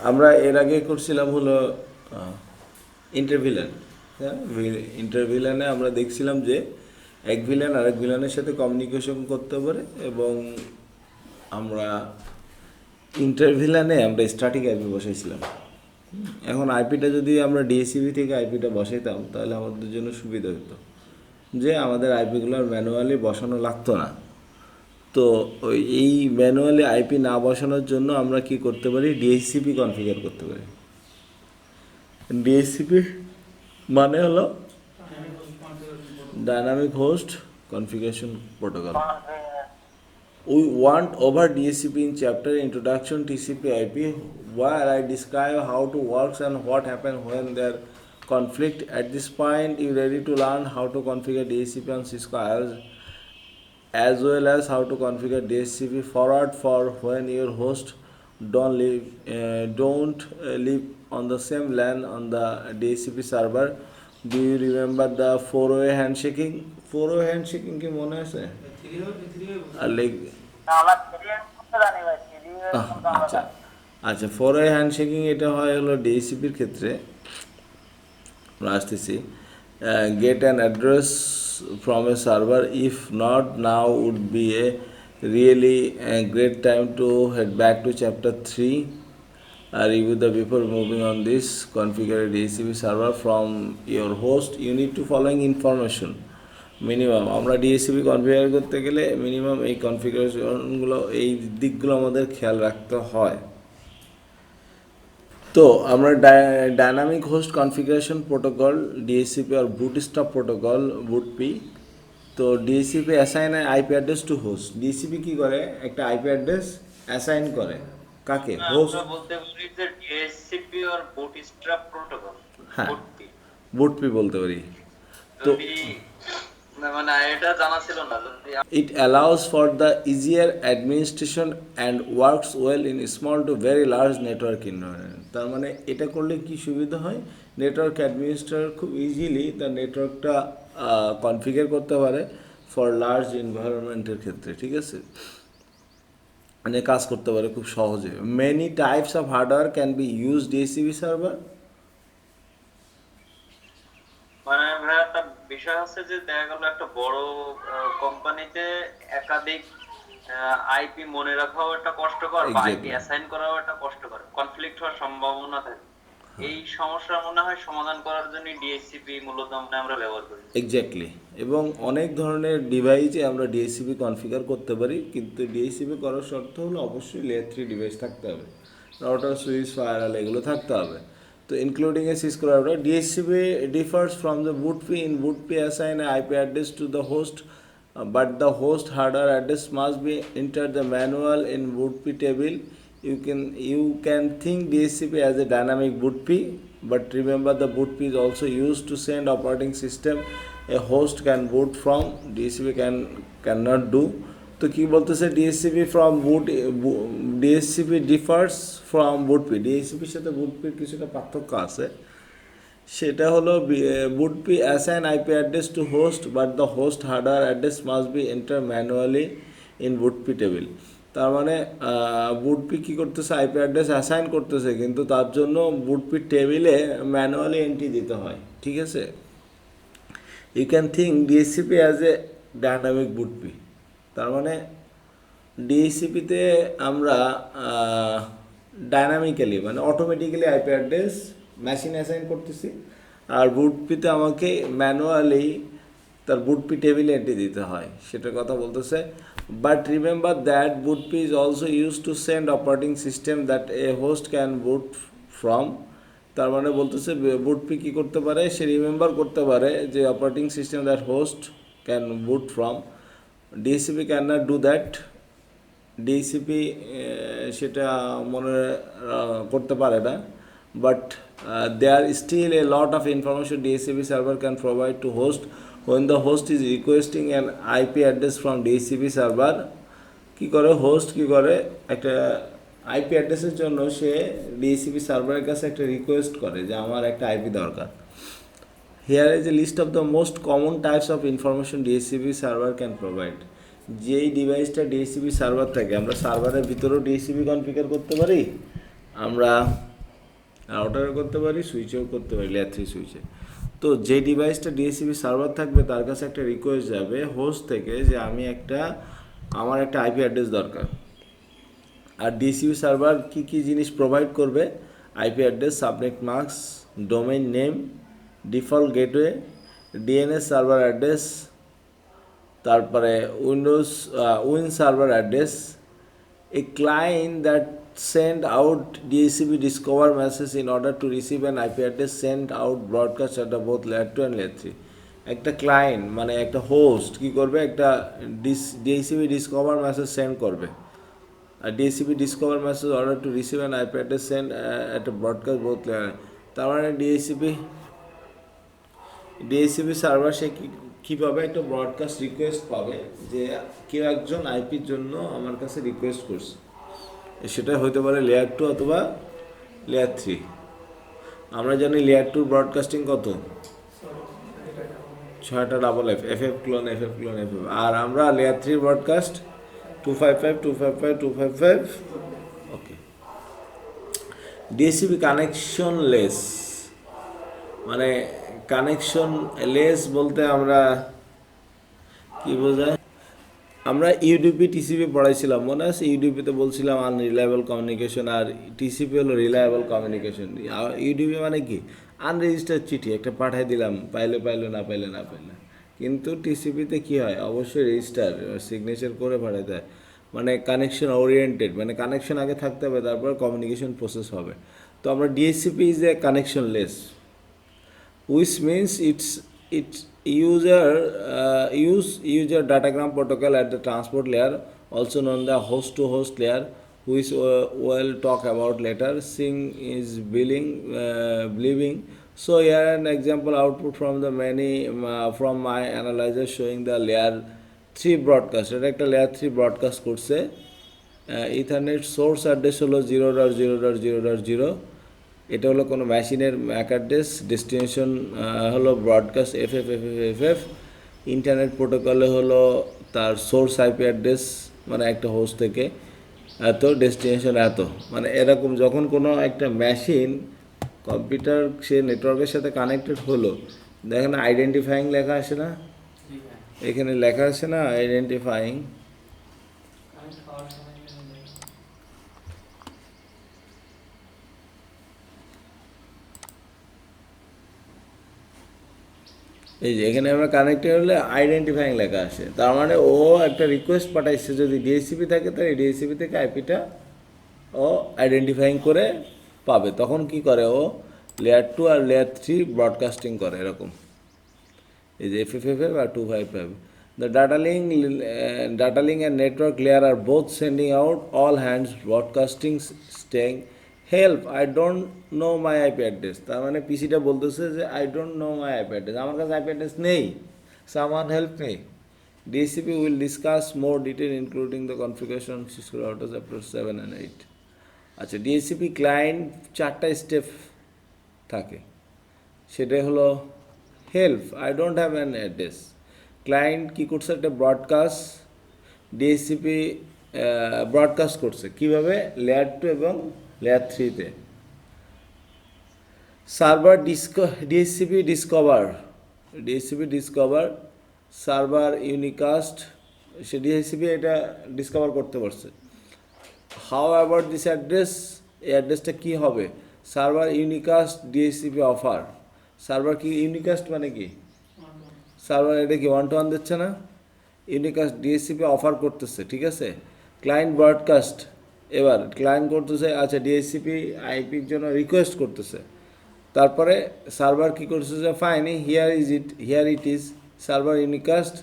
আমরা এর আগে করছিলাম হলো ইন্টারভিলেন। হ্যাঁ, ইন্টারভিলেনে আমরা দেখছিলাম যে এক ভিলেন আরেক ভিলেনের সাথে কমিউনিকেশন করতে পারে, এবং আমরা ইন্টারভিলেনে আমরা স্ট্যাটিক আইপি বসাইছিলাম। এখন আইপিটা যদি আমরা ডিএসিবি থেকে আইপিটা বসাইতাম তাহলে আমাদের জন্য সুবিধা হতো, যে আমাদের আইপিগুলোর ম্যানুয়ালি বসানো লাগতো না। তো এই ম্যানুয়ালি আইপি না বসানোর জন্য আমরা কি করতে পারি, ডিএসসিপি কনফিগার করতে পারি। ডিএসসিপি মানে হলো dynamic host configuration protocol. We want over DHCP in chapter Introduction TCP/IP, where I describe how to works and what happens when there conflict. At this point, you ready to learn how to configure DHCP on Cisco IOS, as well as how to configure DHCP forward for when your host don't live on the same LAN on the DHCP server. Do you remember the 4-way handshaking? 4-way handshaking কি মনে আছে? আর আচ্ছা আচ্ছা, 4-way handshaking এটা হয় হলো ডিএসিপির ক্ষেত্রে। আমরা আসতেছি, get an address from a server, if not now would be a really a great time to head back to chapter 3, review the before moving on this. Configure a DHCP server from your host. You need to following information minimum. আমরা DSCP configure করতে গেলে minimum এই কনফিগারেশনগুলো, এই দিকগুলো আমাদের খেয়াল রাখতে হয়। তো আমরা dynamic host configuration protocol DHCP আর বুটস্ট্র্যাপ প্রোটোকল বুটপি। তো DHCP assign IP address to host. DHCP কি করে, একটা আইপি অ্যাড্রেস অ্যাসাইন করে কাকে, হোস্ট। বলতে পারি যে ডিএসসিপি আর বুটস্ট্র্যাপ প্রোটোকল, হ্যাঁ, বুটপি বলতে পারি। তো মানে এটা জানা ছিল না। It allows for the easier administration and works well in small to very large network environment. তার মানে এটা করলে কি সুবিধা হয়, নেটওয়ার্ক অ্যাডমিনিস্ট্রেটর খুব ইজিলি তার নেটওয়ার্কটা কনফিগার করতে পারে ফর লার্জ এনভায়রনমেন্টের ক্ষেত্রে, ঠিক আছে, মানে কাজ করতে পারে খুব সহজে। Many types of hardware can be use DSCP server. মানে ভাই একটা বিষয় আছে যে দেখা গেল একটা বড় কোম্পানিতে একাধিক আইপি মনে রাখাও একটা কষ্টকর, বা আইপি অ্যাসাইন করাও একটা কষ্টকর, কনফ্লিক্ট হওয়ার সম্ভাবনা থাকে। এই সমস্যা মনে হয় সমাধান করার জন্য ডিএসসিপি মূলত আমরা ব্যবহার করি। এক্স্যাক্টলি, এবং অনেক ধরনের ডিভাইসে আমরা ডিএসসিপি কনফিগার করতে পারি, কিন্তু ডিএসসিপি করার শর্ত হলো অবশ্যই লেয়ার 3 ডিভাইস থাকতে হবে, রাউটার, সুইচ, ফায়ারওয়াল এগুলো থাকতে হবে। তো including A Cisco router, DSCP differs from the bootp. In bootp assign an IP address to the host, but the host hardware address must be entered the manual in bootp table. You can think DHCP as a dynamic bootp, but remember the bootp is also used to send operating system a host can boot from. DHCP cannot do. তো কি বলতেছে, DHCP from DHCP differs from BOOTP. ডিএসসিপির সাথে বুটপির কিছুটা পার্থক্য আছে, সেটা হলো BOOTP assign IP address to host, but the host hardware address must be enter manually in BOOTP table. তার মানে বুটপি কী করতেছে, আইপি অ্যাড্রেস অ্যাসাইন করতেছে, কিন্তু তার জন্য বুটপি টেবিলে ম্যানুয়ালি এন্ট্রি দিতে হয়, ঠিক আছে। You can think DHCP as a dynamic BOOTP. তার মানে ডিএসসিপিতে আমরা ডাইনামিক্যালি মানে automatically IP address machine assign করতেছি, আর বুটপিতে আমাকে ম্যানুয়ালি তার বুটপি টেবিলে এন্ট্রি দিতে হয়, সেটার কথা বলতেছে। But remember that BOOTP is also use to send operating system that a host can boot from. তার মানে বলতেছে বুটপি কী করতে পারে, সে রিমেম্বার করতে পারে যে operating system that host can boot from. DHCP can not do that. DHCP সেটা মনে করতে পারে না, but there still a lot of information DHCP server can provide to host when the host is requesting an IP address from DHCP server। কী করে host, কী করে একটা IP অ্যাড্রেসের জন্য সে DSCP সার্ভারের কাছে একটা রিকোয়েস্ট করে যে আমার একটা আইপি দরকার। Here is a list of the most common types of information DHCP server can provide. যেই ডিভাইসটা ডিএসসিপি সার্ভার থাকে, আমরা সার্ভারের ভিতরেও ডিএসসিপি কনফিগার করতে পারি, আমরা রাউটারও করতে পারি, সুইচেও করতে পারি, লেয়ার 3 সুইচে। তো যে ডিভাইসটা ডিএসসিপি সার্ভার থাকবে তার কাছে একটা রিকোয়েস্ট যাবে হোস্ট থেকে যে আমার একটা আইপি অ্যাড্রেস দরকার। আর ডিএসসিপি সার্ভার কী কী জিনিস প্রোভাইড করবে? IP address, subnet mask, domain name, default gateway, DNS server address, তারপরে উইন server address, a client that send out DHCP discover message in order to receive an IP address send out broadcast at both layer 2 and layer 3. একটা client মানে একটা host কি করবে, একটা DHCP discover message send করবে। আর DHCP discover message order to receive an IP address send একটা broadcast both layer. তার মানে ডিএইচসিপি সার্ভার সে কীভাবে একটা ব্রডকাস্ট রিকোয়েস্ট পাবে যে কেউ একজন আইপির জন্য আমার কাছে রিকোয়েস্ট করছে, সেটা হতে পারে লেয়ার 2 অথবা লেয়ার 3। আমরা জানি লেয়ার 2 ব্রডকাস্টিং কত, 6টা double F colon F colon F. আর আমরা layer 3 broadcast 255 okay. DHCP connectionless, মানে কানেকশন লেস বলতে আমরা কি বোঝায়? আমরা ইউডিপি টিসিপি পড়াইছিলাম, মনে আছে? ইউডিপিতে বলছিলাম আনরিলায়েবল কমিউনিকেশন, আর টিসিপি হলো রিলায়েবল কমিউনিকেশন। ইউডিপি মানে কি? আনরেজিস্টার্ড চিঠি একটা পাঠাই দিলাম, পাইলে না পাইলে না পাইলে। কিন্তু টিসিপিতে কি হয়? অবশ্যই রেজিস্টার সিগনেচার করে পাঠাতে হয়, মানে কানেকশন ওরিয়েন্টেড, মানে কানেকশন আগে থাকতে হবে, তারপর কমিউনিকেশন প্রসেস হবে। তো আমরা DSCP is a connection less, which means it user datagram protocol at the transport layer, also known the host to host layer, which we'll talk about later. Sing is believing. So here an example output from the from my analyzer showing the layer 3 broadcast. এটা একটা layer 3 broadcast করছে। Ethernet source address হলো 0.0.0.0, এটা হলো কোনো মেশিনের Mac address, destination হলো broadcast F. Internet প্রোটোকলে হলো তার সোর্স আইপি অ্যাড্রেস, মানে একটা হোস্ট থেকে এত, ডেস্টিনেশন এত। মানে এরকম যখন কোনো একটা মেশিন কম্পিউটার সে নেটওয়ার্কের সাথে কানেক্টেড হলো, দেখেন আইডেন্টিফাইং লেখা আসে না? এখানে লেখা আসে না আইডেন্টিফাইং? এই যে এখানে আমরা কানেক্টেড হলে আইডেন্টিফাইং লেখা আসে, তার মানে ও একটা রিকোয়েস্ট পাঠাইছে। যদি ডিএসসিপি থাকে তাহলে ডিএসসিপি থেকে আইপিটা ও আইডেন্টিফাইং করে পাবে। তখন কি করে ও? লেয়ার 2 আর লেয়ার 3 ব্রডকাস্টিং করে এরকম। এই যে এফ আর 255। The data link and network layer are both sending out all hands broadcasting স্টেইং help I don't know my IP address. তার মানে পিসিটা বলতেছে যে I don't know my IP address, আমার কাছে আইপি অ্যাড্রেস নেই, someone help me. DHCP will discuss more detail including the configuration Cisco routers chapter 7 and 8। আচ্ছা, ডিএসসিপি ক্লায়েন্ট 4টা স্টেপ থাকে, সেটা হলো help I don't have an address. Client কী করছে? একটা ব্রডকাস্ট ডিএসসিপি ব্রডকাস্ট করছে, কীভাবে? লেয়ার 2 এবং লেয়ার 3-তে। Server DHCP discover server unicast, সে ডিএসসিপি এটা ডিসকভার করতে পারছে। How about this address? এই অ্যাড্রেসটা কী হবে? Server unicast DHCP offer. Server কি ইউনিকাস্ট মানে কি? সার্ভার এটা কি 1-to-1 দিচ্ছে না? ইউনিকাস্ট ডিএসসিপি অফার করতেছে, ঠিক আছে। ক্লায়েন্ট ব্রডকাস্ট, এবার ক্লায়েন্ট করতেছে, আচ্ছা ডিএসসিপি আইপির জন্য রিকোয়েস্ট করতেছে। তারপরে সার্ভার কী করতেছে? Fine, here it is server unicast.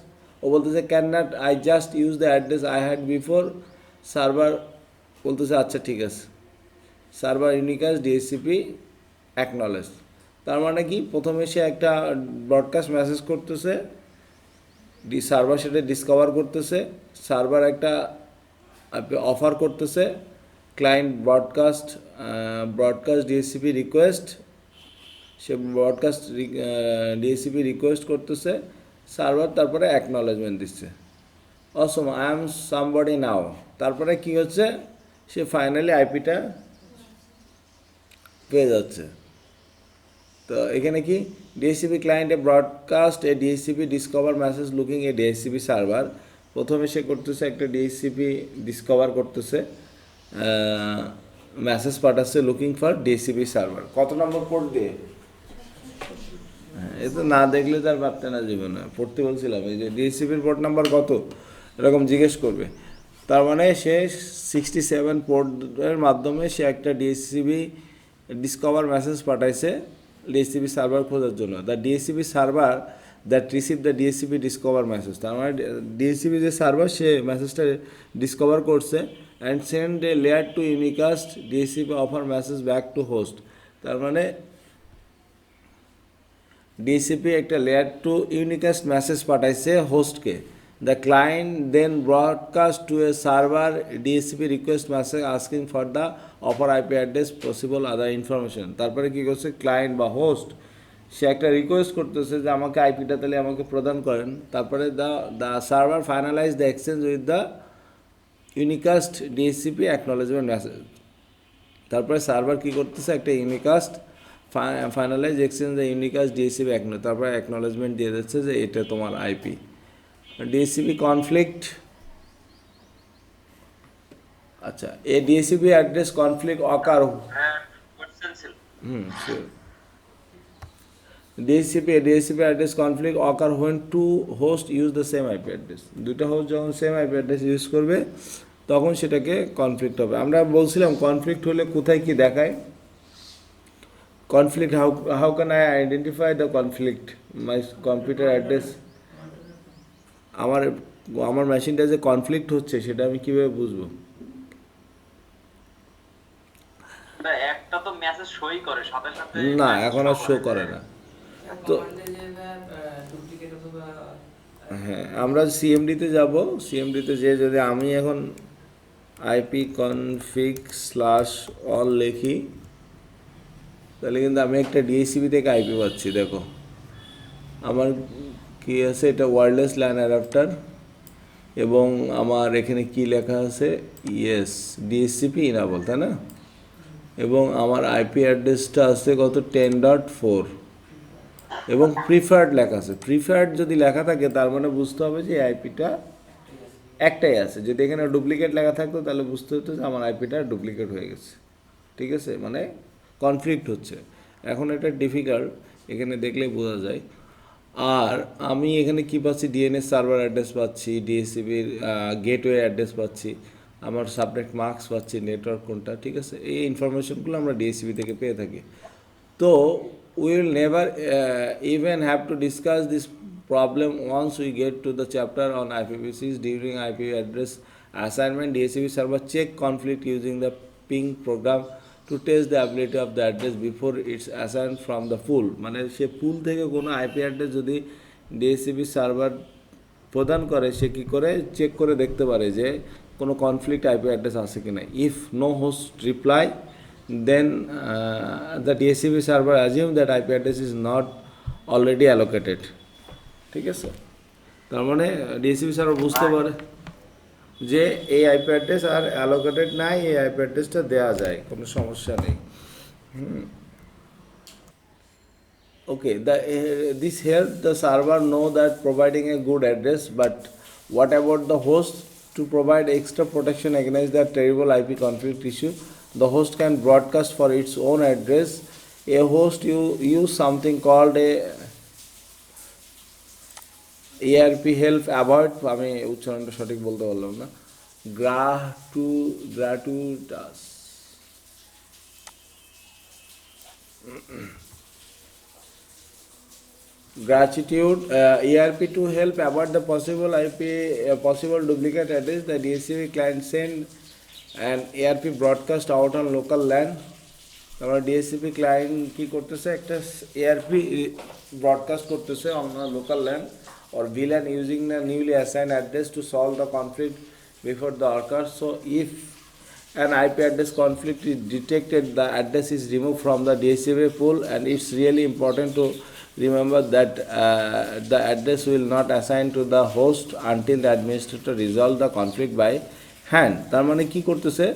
ও বলতেছে can not I just use the address I had before. Server বলতেছে আচ্ছা ঠিক আছে, সার্ভার ইউনিকাস্ট ডিএসসিপি অ্যাকনলেজ। তার মানে কি? প্রথমে সে একটা ব্রডকাস্ট মেসেজ করতেছে, সার্ভার সেটা ডিসকভার করতেছে, সার্ভার একটা অফার করতেছে, ক্লায়েন্ট ব্রডকাস্ট ডিএসসিপি রিকোয়েস্ট, সে ব্রডকাস্ট ডিএসসিপি রিকোয়েস্ট করতেছে, সার্ভার তারপরে অ্যাকনলেজমেন্ট দিচ্ছে, অসম আই এম সামবডি নাও। তারপরে কি হচ্ছে? সে ফাইনালি আইপিটা পেয়ে যাচ্ছে। তো এখানে কি ডিএসসিপি ক্লায়েন্টে ব্রডকাস্ট এ ডিএসসিপি ডিসকভার মেসেজ লুকিং এ ডিএসসিপি সার্ভার। প্রথমে সে করতেছে একটা ডিএসসিপি ডিসকভার করতেছে, মেসেজ পাঠাচ্ছে লুকিং ফর ডিএসসিপি সার্ভার। কত নম্বর পোর্ট দিয়ে? হ্যাঁ, এ তো না দেখলে তার পারতে না জীবনে, পড়তে বলছিলাম এই যে ডিএসসিপির পোর্ট নাম্বার কত এরকম জিজ্ঞেস করবে। তার মানে সে 67 পোর্টের মাধ্যমে সে একটা ডিএসসিবি ডিসকভার মেসেজ পাঠাইছে ডিএসসিবি সার্ভার খোঁজার জন্য। The DHCP server that receive the DHCP discover message, তার মানে ডিএসসিবি যে সার্ভার সে মেসেজটা ডিসকভার করছে and send a layer two unicast DHCP offer message back to host. তার মানে ডিএসসিপি একটা লেয়ার টু ইউনিকাস্ট মেসেজ পাঠাইছে হোস্টকে। The client then broadcast to a server DHCP request message asking for the offer IP address possible other information. তারপরে কী করছে client বা host সে একটা রিকোয়েস্ট করতেছে যে আমাকে আইপিটা তাহলে আমাকে প্রদান করেন। তারপরে the server finalize the exchange with the unicast DHCP acknowledgement message. তারপরে সার্ভার কী করতেছে একটা unicast finalize exchange the unicast DHCP তারপরে অ্যাকনোলেজমেন্ট দিয়ে দিচ্ছে যে এটা তোমার আইপি। ডিএসসিপি কনফ্লিক্ট, আচ্ছা a DHCP address conflict occur. Sure. DHCP address conflict occur when two host use the same IP address. দুইটা হোস্ট যখন সেম আইপি অ্যাড্রেস ইউজ করবে তখন সেটাকে কনফ্লিক্ট হবে। আমরা বলছিলাম কনফ্লিক্ট হলে কোথায় কি দেখায়। Conflict how can I identify the conflict my computer address. আমার মেশিনটা যে কনফ্লিক্ট হচ্ছে সেটা আমি কিভাবে বুঝবো? একটা তো মেসেজ শোই করে সাথে সাথে না, এখন আর শো করে না। তো হ্যাঁ, আমরা সিএমডিতে যাব। সিএমডিতে যে যদি আমি এখন আইপি কনফিগ স্ল্যাশ অল লিখি তাহলে কিন্তু আমি একটা ডিএসসিবি থেকে আইপি পাচ্ছি। দেখো আমার কি আছে, এটা ওয়্যারলেস ল্যান অ্যাডাপ্টার এবং আমার এখানে কি লেখা আছে, ইয়েস ডিএসসিপি ইনাবল, তাই না? এবং আমার আইপি অ্যাড্রেসটা আছে কত 10.4 এবং প্রিফার্ড লেখা আছে। প্রিফার্ড যদি লেখা থাকে তার মানে বুঝতে হবে যে আইপিটা একটাই আছে। যদি এখানে ডুপ্লিকেট লেখা থাকতো তাহলে বুঝতে হতো যে আমার আইপিটা ডুপ্লিকেট হয়ে গেছে। ঠিক আছে, মানে কনফ্লিক্ট হচ্ছে। এখন এটা ডিফিকাল্ট, এখানে দেখলে বোঝা যায়। আর আমি এখানে কি পাচ্ছি, ডিএনএস সার্ভার অ্যাড্রেস পাচ্ছি, ডিএসসিবির গেটওয়ে অ্যাড্রেস পাচ্ছি, আমার সাবনেট মার্কস পাচ্ছি, নেটওয়ার্ক কোনটা। ঠিক আছে, এই ইনফরমেশনগুলো আমরা ডিএসসিবি থেকে পেয়ে থাকি। তো we will never even have to discuss this problem once we get to the chapter on IPv6. During IP address assignment, DHCP server check conflict using the ping program to test the ability of the address before it's assigned from the pool. মানে সে পুল থেকে কোনো IP address যদি DSCP server প্রদান করে সে কী করে check করে দেখতে পারে যে কোনো কনফ্লিক্ট আইপি অ্যাড্রেস আছে কি না। If no host reply then the DHCP server assume that IP address is not already allocated. ঠিক আছে, তার মানে ডিএসসিপি সার্ভার বুঝতে পারে যে এই আইপি অ্যাড্রেস আর অ্যালোকেটেড নাই, এই আইপি অ্যাড্রেসটা দেওয়া যায়, কোনো সমস্যা নেই। ওকে, this help the server know that providing a good address, but what about the host? To provide extra protection against the terrible IP conflict issue, the host can broadcast for its own address. A host use something called a ARP help avoid, আমি উচ্চারণটা সঠিক বলতে পারলাম না, gratuitous gratitude ARP to help avoid the possible duplicate address. The DHCP client send an ARP broadcast out on local LAN. তারপর DSCP client কী করতেছে, একটা ARP broadcast করতেছে on local LAN or VLAN using the newly assigned address to solve the conflict before the occurs. So if an IP address conflict is detected, the address is removed from the DHCP pool, and it's really important to remember that the address will not assign to the host until the administrator resolve the conflict by hand. তার মানে কি করতেছে,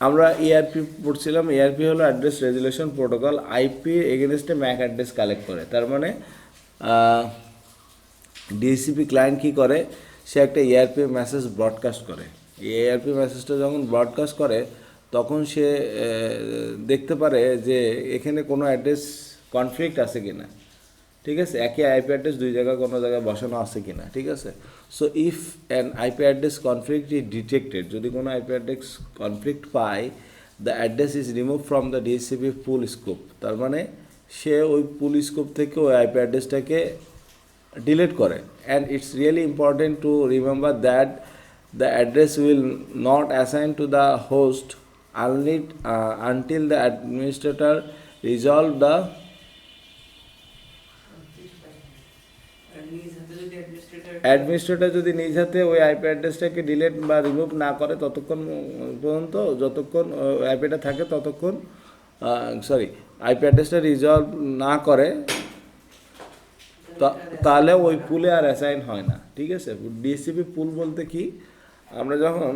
আমরা ARP পড়ছিলাম। ARP হলো address resolution protocol, IP এগেনস্টে Mac address collect করে। তার মানে ডিএসসিপি ক্লায়েন্ট কী করে, সে একটা এআরপি মেসেজ ব্রডকাস্ট করে। এই এআরপি মেসেজটা যখন ব্রডকাস্ট করে তখন সে দেখতে পারে যে এখানে কোনো অ্যাড্রেস কনফ্লিক্ট আছে কি না, ঠিক আছে, একই আইপি অ্যাড্রেস দুই জায়গায় কোনো জায়গায় বসানো আছে কি না, ঠিক আছে। So if an IP address conflict is detected, যদি কোনো আইপি অ্যাড্রেস কনফ্লিক্ট পায়, the address is remove from the DSCP pool scope. তার মানে সে ওই পুল স্কোপ থেকে ওই আইপি অ্যাড্রেসটাকে ডিলিট করে। And it's really important to remember that the address will not assign to the host until the administrator resolve the administrator যদি নিজ হাতে ওই আইপি অ্যাড্রেসটাকে ডিলিট বা রিমুভ না করে ততক্ষণ পর্যন্ত, যতক্ষণ আইপিটা থাকে ততক্ষণ, সরি, আইপি অ্যাড্রেসটা রিজলভ না করে, তাহলে ওই পুলে আর অ্যাসাইন হয় না, ঠিক আছে। ডিএসসিপি পুল বলতে কি, আমরা যখন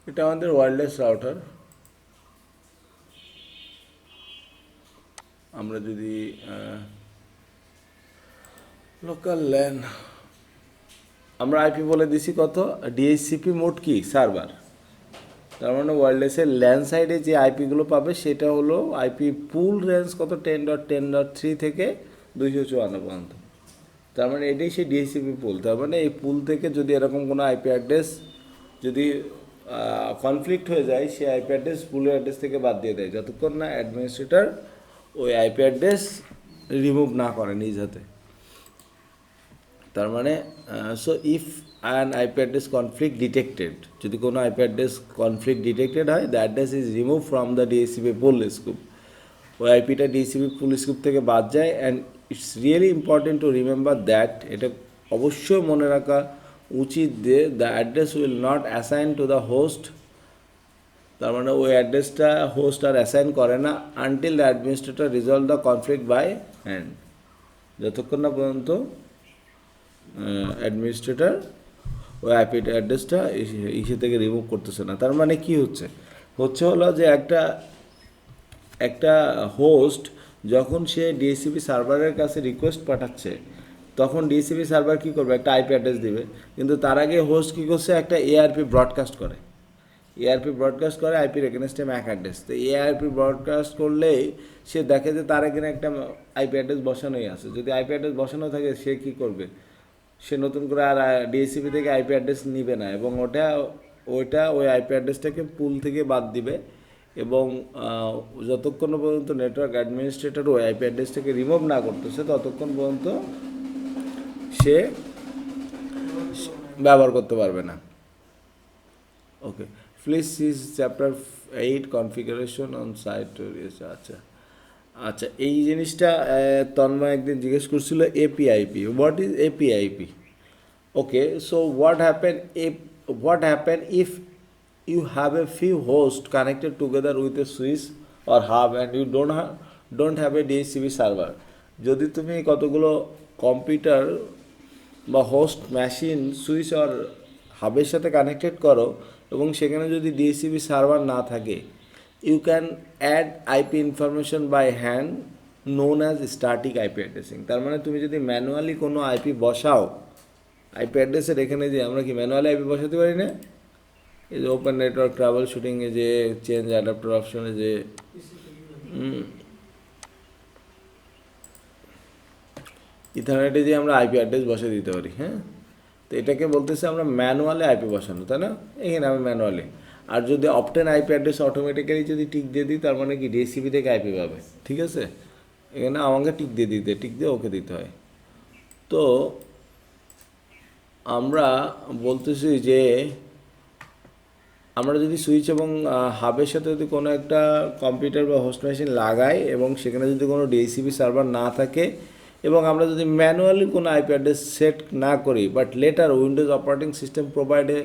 এটা আমাদের ওয়্যারলেস রাউটার, আমরা যদি লোকাল ল্যান, আমরা আইপি বলে দিছি কত, ডিএইচসিপি মোড কি সার্ভার, তার মানে ওয়্যারলেসের ল্যান সাইডে যে আইপিগুলো পাবে সেটা হলো আইপি পুল রেঞ্জ কত 10.10.3 থেকে 254 পর্যন্ত। তার মানে এটাই সেই ডিএইচসিপি পুল। তার মানে এই পুল থেকে যদি এরকম কোনো আইপি অ্যাড্রেস যদি কনফ্লিক্ট হয়ে যায়, সেই আইপি অ্যাড্রেস পুলের অ্যাড্রেস থেকে বাদ দিয়ে দেয়, যতক্ষণ না অ্যাডমিনিস্ট্রেটর ওই আইপি অ্যাড্রেস রিমুভ না করে নিজ হাতে। তার মানে so if an IP address conflict detected, যদি কোনো আইপি অ্যাড্রেস কনফ্লিক্ট ডিটেক্টেড হয়, the address is remove from the DSCP pool scoop, ওই আইপিটা ডিএসসিপি পুল স্কুপ থেকে বাদ যায়। And it's really important to remember that, এটা অবশ্যই মনে রাখা উচিত যে the address will not assign to the host, তার মানে ওই অ্যাড্রেসটা হোস্ট আর অ্যাসাইন করে না until the administrator resolve the conflict by hand, যতক্ষণ না পর্যন্ত অ্যাডমিনিস্ট্রেটর ওই আইপি অ্যাড্রেসটা ইসে থেকে রিমুভ করতেছে না। তার মানে কি হচ্ছে হলো যে একটা হোস্ট যখন সে ডিএসসিপি সার্ভারের কাছে রিকোয়েস্ট পাঠাচ্ছে, তখন ডিএসসিপি সার্ভার কী করবে, একটা আইপি অ্যাড্রেস দিবে, কিন্তু তার আগে হোস্ট কী করছে, একটা এআরপি ব্রডকাস্ট করে। এআরপি ব্রডকাস্ট করে আইপির এগেনস্টে ম্যাক অ্যাড্রেস। তো এআরপি ব্রডকাস্ট করলেই সে দেখে যে তার এখানে একটা আইপি অ্যাড্রেস বসানোই আছে। যদি আইপি অ্যাড্রেস বসানো থাকে, সে কী করবে, সে নতুন করে আর ডিএসসিপি থেকে আইপি অ্যাড্রেস নিবে না, এবং ওইটা ওই আইপি অ্যাড্রেসটাকে পুল থেকে বাদ দিবে, এবং যতক্ষণ পর্যন্ত নেটওয়ার্ক অ্যাডমিনিস্ট্রেটর ওই আইপি অ্যাড্রেসটাকে রিমুভ না করতেছে ততক্ষণ পর্যন্ত সে ব্যবহার করতে পারবে না। Okay, please sees chapter 8 configuration on site. আচ্ছা আচ্ছা, এই জিনিসটা তন্ময় একদিন জিজ্ঞেস করছিল, APIPA, what is APIPA? Okay, so what happen if you have a few hosts connected together with a switch or hub and you don't have a DHCP server? যদি তুমি কতগুলো কম্পিউটার বা হোস্ট মেশিন সুইচ আর হাবের সাথে connected করো এবং সেখানে যদি DSCP server না থাকে, you can add IP information by hand known as static IP addressing. তার মানে তুমি যদি ম্যানুয়ালি কোনো আইপি বসাও, আইপি অ্যাড্রেসের এখানে যে আমরা কি ম্যানুয়ালি আইপি বসাতে পারি না, এই যে ওপেন নেটওয়ার্ক ট্রাবল শুটিংয়ে যে চেঞ্জ অ্যাডাপ্টার অপশনে যে ইথারনেটে যে আমরা আইপি অ্যাড্রেস বসে দিতে পারি, হ্যাঁ, তো এটাকে বলতেছে আমরা ম্যানুয়ালি আইপি বসানো, তাই না? এখানে আমি ম্যানুয়ালি, আর যদি অপটেন আইপি অ্যাড্রেস অটোমেটিক্যালি যদি টিক দিয়ে দিই, তার মানে কি ডিএসসিপি থেকে আইপি পাবে, ঠিক আছে? এখানে আমাকে টিক দিয়ে ওকে দিতে হয়। তো আমরা বলতেছি যে আমরা যদি সুইচ এবং হাবের সাথে যদি কোনো একটা কম্পিউটার বা হোস্ট মেশিন লাগাই এবং সেখানে যদি কোনো ডিএসসিপি সার্ভার না থাকে এবং আমরা যদি ম্যানুয়ালি কোনো আইপি অ্যাড্রেস সেট না করি, but later Windows operating system provide a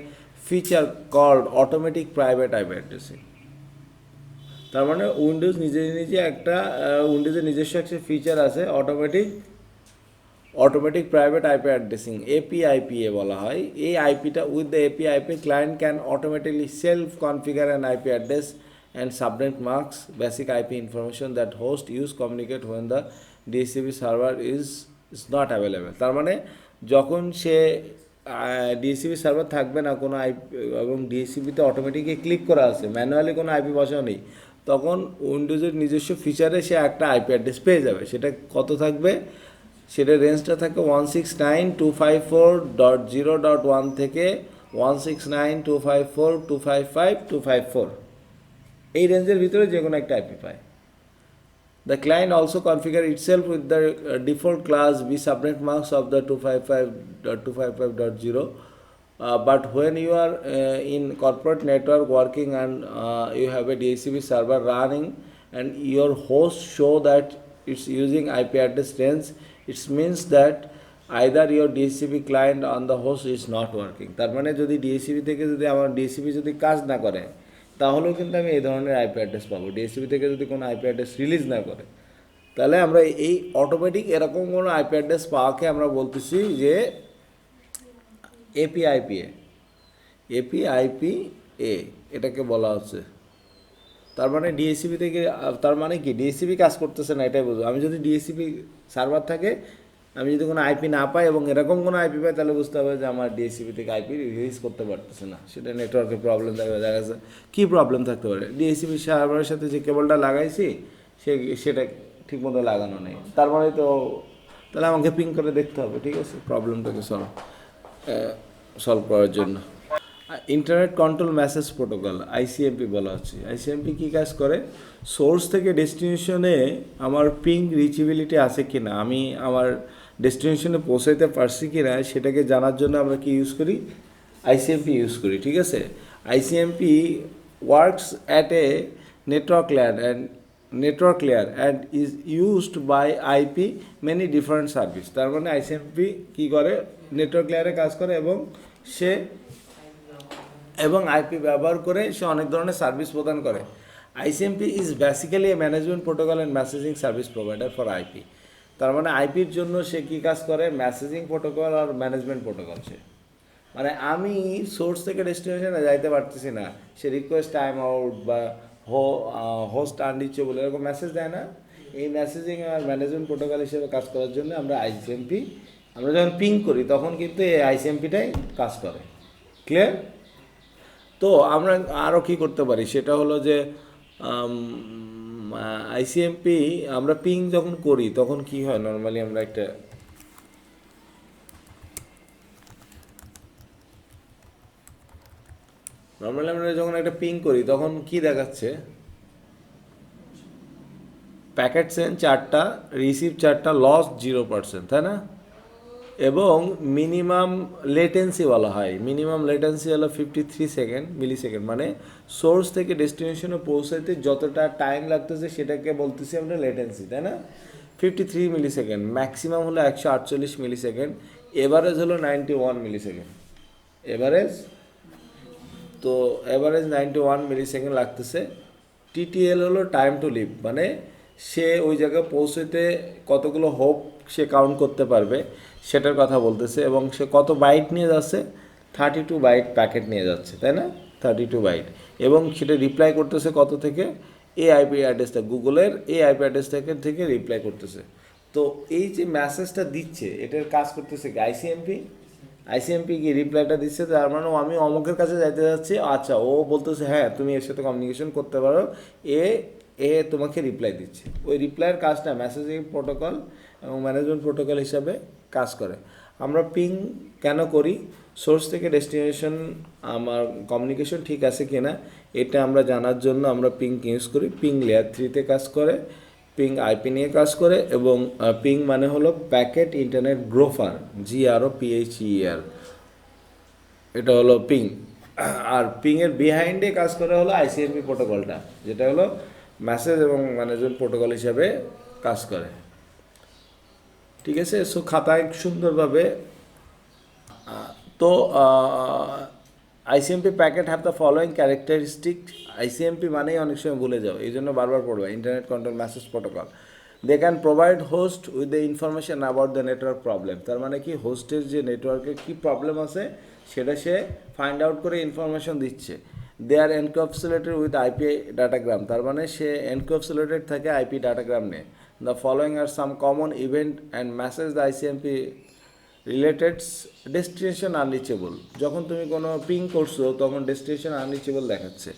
feature called automatic private IP addressing. তার মানে উইন্ডোজ নিজে একটা উইন্ডোজের নিজস্ব একটা ফিচার আছে automatic private IP addressing, APIPA বলা হয়। এই আইপিটা with the APIPA client can automatically self configure an IP address and subnet masks basic IP information that host use communicate when the DHCP server is not available. তার মানে যখন সে DSCP server থাকবে না কোনো আইপি এবং ডিএসসিপিতে automatically click করা আছে, manually কোনো আইপি বসানো নেই, তখন উইন্ডোজের নিজস্ব ফিচারে সে একটা আইপি অ্যাড্রেস পেয়ে যাবে। সেটা কত থাকবে? সেটা রেঞ্জটা থাকে 169.254.0.1 থেকে 169.254.255.254, এই রেঞ্জের ভিতরে যে কোনো একটা আইপি পায়। The client also configure itself with the default class B subnet marks of the 255.255.0. But when you are in corporate network working and you have a DHCP server running and your host show that it's using IP address range, it means that either your DHCP client on the host is not working. তার মানে যদি DSCP থেকে যদি আমার DSCP যদি কাজ না করে, তাহলেও কিন্তু আমি এই ধরনের আইপি অ্যাড্রেস পাবো। ডিএসসিপি থেকে যদি কোনো আইপি অ্যাড্রেস রিলিজ না করে, তাহলে আমরা এই অটোমেটিক এরকম কোনো আইপি অ্যাড্রেস পাওয়াকে আমরা বলতেছি যে এপিআইপিএ এটাকে বলা হচ্ছে। তার মানে ডিএসসিপি থেকে, তার মানে কি ডিএসসিপি কাজ করতেছে না, এটাই বুঝবো। আমি যদি ডিএসসিপি সার্ভার থাকে, আমি যদি কোনো আইপি না পাই এবং এরকম কোনো আইপি পাই, তাহলে বুঝতে হবে যে আমার ডিএসসিপি থেকে আইপি রিলিজ করতে পারতেছে না। সেটা নেটওয়ার্কের প্রবলেম থাকবে। দেখা যাচ্ছে কী প্রবলেম থাকতে পারে, ডিএসসিপি সার্ভারের সাথে যে কেবলটা লাগাইছি সেটা ঠিকমতো লাগানো নেই। তার মানে তো তাহলে আমাকে পিং করে দেখতে হবে, ঠিক আছে, প্রবলেমটাকে সলভ করার জন্য। Internet control message protocol, ICMP বলা হচ্ছে। আইসিএমপি কী কাজ করে? সোর্স থেকে ডেস্টিনেশনে আমার পিং রিচেবিলিটি আছে কি না, আমি আমার ডেস্টিনেশনে পৌঁছাইতে পারছি কি না, সেটাকে জানার জন্য আমরা কি ইউজ করি? আইসিএমপি ইউজ করি, ঠিক আছে। ICMP works at a network layer and is used by IP many different service. তার মানে আইসিএমপি কী করে? নেটওয়ার্ক লেয়ারে কাজ করে এবং আইপি ব্যবহার করে সে অনেক ধরনের সার্ভিস প্রদান করে। ICMP is basically A management protocol and messaging service provider for IP. তার মানে আইপির জন্য সে কী কাজ করে? মেসেজিং প্রোটোকল আর ম্যানেজমেন্ট প্রোটোকল। সে মানে আমি সোর্স থেকে ডেস্টিনেশনে যাইতে পারতেছি না, সে রিকোয়েস্ট টাইম আউট বা হোস্ট আনরিচেবল এরকম মেসেজ দেয় না, এই মেসেজিং আর ম্যানেজমেন্ট প্রোটোকল হিসেবে কাজ করার জন্য আমরা আমরা যখন পিং করি তখন কিন্তু এই আইসিএমপিটাই কাজ করে। ক্লিয়ার? তো আমরা আরও কী করতে পারি, সেটা হলো যে আইসিএমপি আমরা পিং যখন করি তখন কি হয়, নর্মালি আমরা যখন একটা পিং করি তখন কি দেখাচ্ছে? প্যাকেট সেন্ড 4টা, রিসিভ 4টা, লস 0%, তাই না? এবং মিনিমাম লেটেন্সি বলা হয়, মিনিমাম লেটেন্সি হলো 53 মিলিসেকেন্ড। মানে সোর্স থেকে ডেস্টিনেশনে পৌঁছাতে যতটা টাইম লাগতেছে সেটাকে বলতেছি আমরা লেটেন্সি, তাই না? 53 মিলিসেকেন্ড। ম্যাক্সিমাম হলো 148 মিলিসেকেন্ড, এভারেজ হলো 91 মিলিসেকেন্ড। এভারেজ 91 মিলিসেকেন্ড লাগতেছে। টিটিএল হলো টাইম টু লিভ, মানে সে ওই জায়গায় পৌঁছতে কতগুলো হোপ সে কাউন্ট করতে পারবে সেটার কথা বলতেছে। এবং সে কত বাইট নিয়ে যাচ্ছে? 32 বাইট প্যাকেট নিয়ে যাচ্ছে, তাই না? 32 বাইট। এবং সেটা রিপ্লাই করতেছে কত থেকে? এই আইপি অ্যাড্রেসটা, গুগলের এই আইপি অ্যাড্রেস থেকে রিপ্লাই করতেছে। তো এই যে মেসেজটা দিচ্ছে এটার কাজ করতেছে কি? আইসিএমপি কি রিপ্লাইটা দিচ্ছে, তার মানে আমি অমুকের কাছে যাইতে যাচ্ছি, আচ্ছা ও বলতেছে হ্যাঁ তুমি এর সাথে কমিউনিকেশন করতে পারো, এ তোমাকে রিপ্লাই দিচ্ছে। ওই রিপ্লাইয়ের কাজটা মেসেজিং প্রোটোকল এবং ম্যানেজমেন্ট প্রোটোকল হিসাবে কাজ করে। আমরা পিং কেন করি? সোর্স থেকে ডেস্টিনেশন আমার কমিউনিকেশন ঠিক আছে কি না এটা আমরা জানার জন্য আমরা পিং ইউজ করি। পিং লেয়ার 3তে কাজ করে, পিং আইপি নিয়ে কাজ করে, এবং পিং মানে হলো প্যাকেট ইন্টারনেট গ্রোফার, GROPHER, এটা হলো পিং। আর পিংয়ের বিহাইন্ডে কাজ করে হলো আইসিএমপি প্রোটোকলটা, যেটা হলো মেসেজ এবং ম্যানেজমেন্ট প্রোটোকল হিসাবে কাজ করে। ঠিক আছে। সো খাতায় সুন্দরভাবে তো ICMP packet have the following characteristic. ICMP মানেই অনেক সময় ভুলে যাও, এই জন্য বারবার পড়বে, internet control message protocol. They can provide host with the information about the network problem. তার মানে কি, হোস্টের যে নেটওয়ার্কের কী প্রবলেম আছে সেটা সে ফাইন্ড আউট করে ইনফরমেশন দিচ্ছে। দে আর এনক্যাপসুলেটেড উইথ আইপি ডাটাগ্রাম, তার মানে সে এনক্যাপসুলেটেড থাকে আইপি ডাটাগ্রাম নিয়ে। The following R some common event and message the ICMP related. Destination unreachable, যখন তুমি কোনো পিং করছো তখন ডেস্টিনেশন আনরিচেবল দেখাচ্ছে।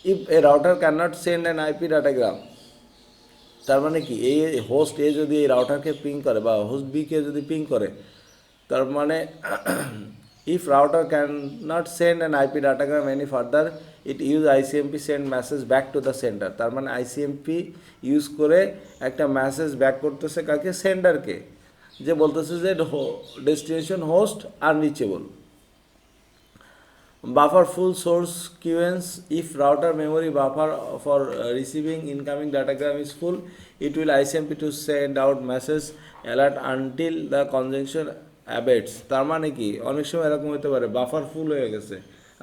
If A router can not send an IP datagram, তার মানে কি, এই হোস্ট এ যদি এই রাউটারকে পিং করে বা হোস্ট বিকে যদি পিং করে, তার মানে if router can not send an IP datagram any further it use ICMP send message back to the sender. তার মানে আইসিএমপি ইউজ করে একটা মেসেজ ব্যাক করতেছে কাকে, সেন্ডারকে, যে বলতেছে যে destination host unreachable. Buffer full source quench, if router memory buffer for receiving incoming datagram is full it will ICMP to send out message alert until the congestion abates. তার মানে কি, অনেক সময় এরকম হতে পারে বাফার ফুল হয়ে গেছে,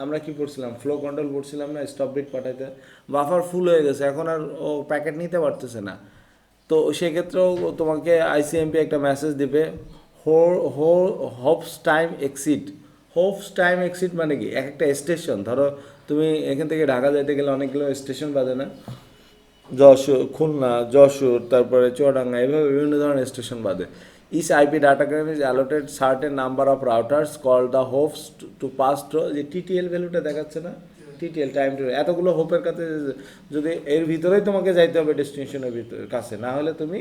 আমরা কি পড়ছিলাম, ফ্লো কন্ট্রোল পড়ছিলাম না, স্টপ বিট পাঠাইতে, বাফার ফুল হয়ে গেছে, এখন আর ও প্যাকেট নিতে পারতেছে না। তো সেক্ষেত্রেও তোমাকে আইসিএমপি একটা মেসেজ দিবে, Hopes time exit. Hopes time exit মানে কি, এক একটা স্টেশন, ধরো তুমি এখান থেকে ঢাকা যাইতে গেলে অনেকগুলো স্টেশন বাজে না, যশোর, খুলনা, যশোর, তারপরে চুয়াডাঙ্গা, এভাবে বিভিন্ন ধরনের স্টেশন বাদে। Each IP datagram is allotted certain number of routers call the hops to pass through, যে টিটিএল ভ্যালুটা দেখাচ্ছে না, টিটিএল টাইম টু, এতগুলো হোপের কাছে যদি এর ভিতরেই তোমাকে যাইতে হবে ডেস্টিনেশনের ভিতরে কাছে, না হলে তুমি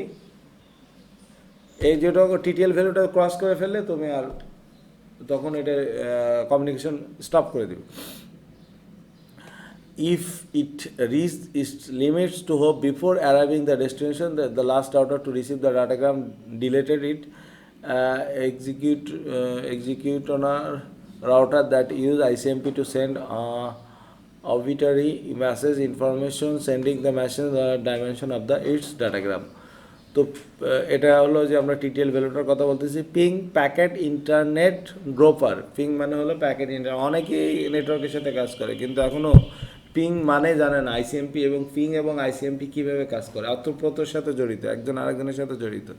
এই যেটা টিটিএল ভ্যালুটা ক্রস করে ফেললে তুমি আর তখন এটা কমিউনিকেশন স্টপ করে দেবে। If it reaches its limits to hope before arriving the destination, the last router to receive the datagram deleted it. Execute on a router that use ICMP to send arbitrary message information, sending the message the dimension of the its datagram. তো এটা হলো যে আমরা TTL ভ্যালুটার কথা বলতেছি। Ping packet internet গ্রোপার, ping মানে হলো packet internet, অনেকেই নেটওয়ার্কের সাথে কাজ করে কিন্তু এখনও পিং মানে জানে না আইসিএমপি, এবং পিং এবং আইসিএমপি কীভাবে কাজ করে, অতপ্রতর সাথে জড়িত, একজন আরেকজনের সাথে জড়িত।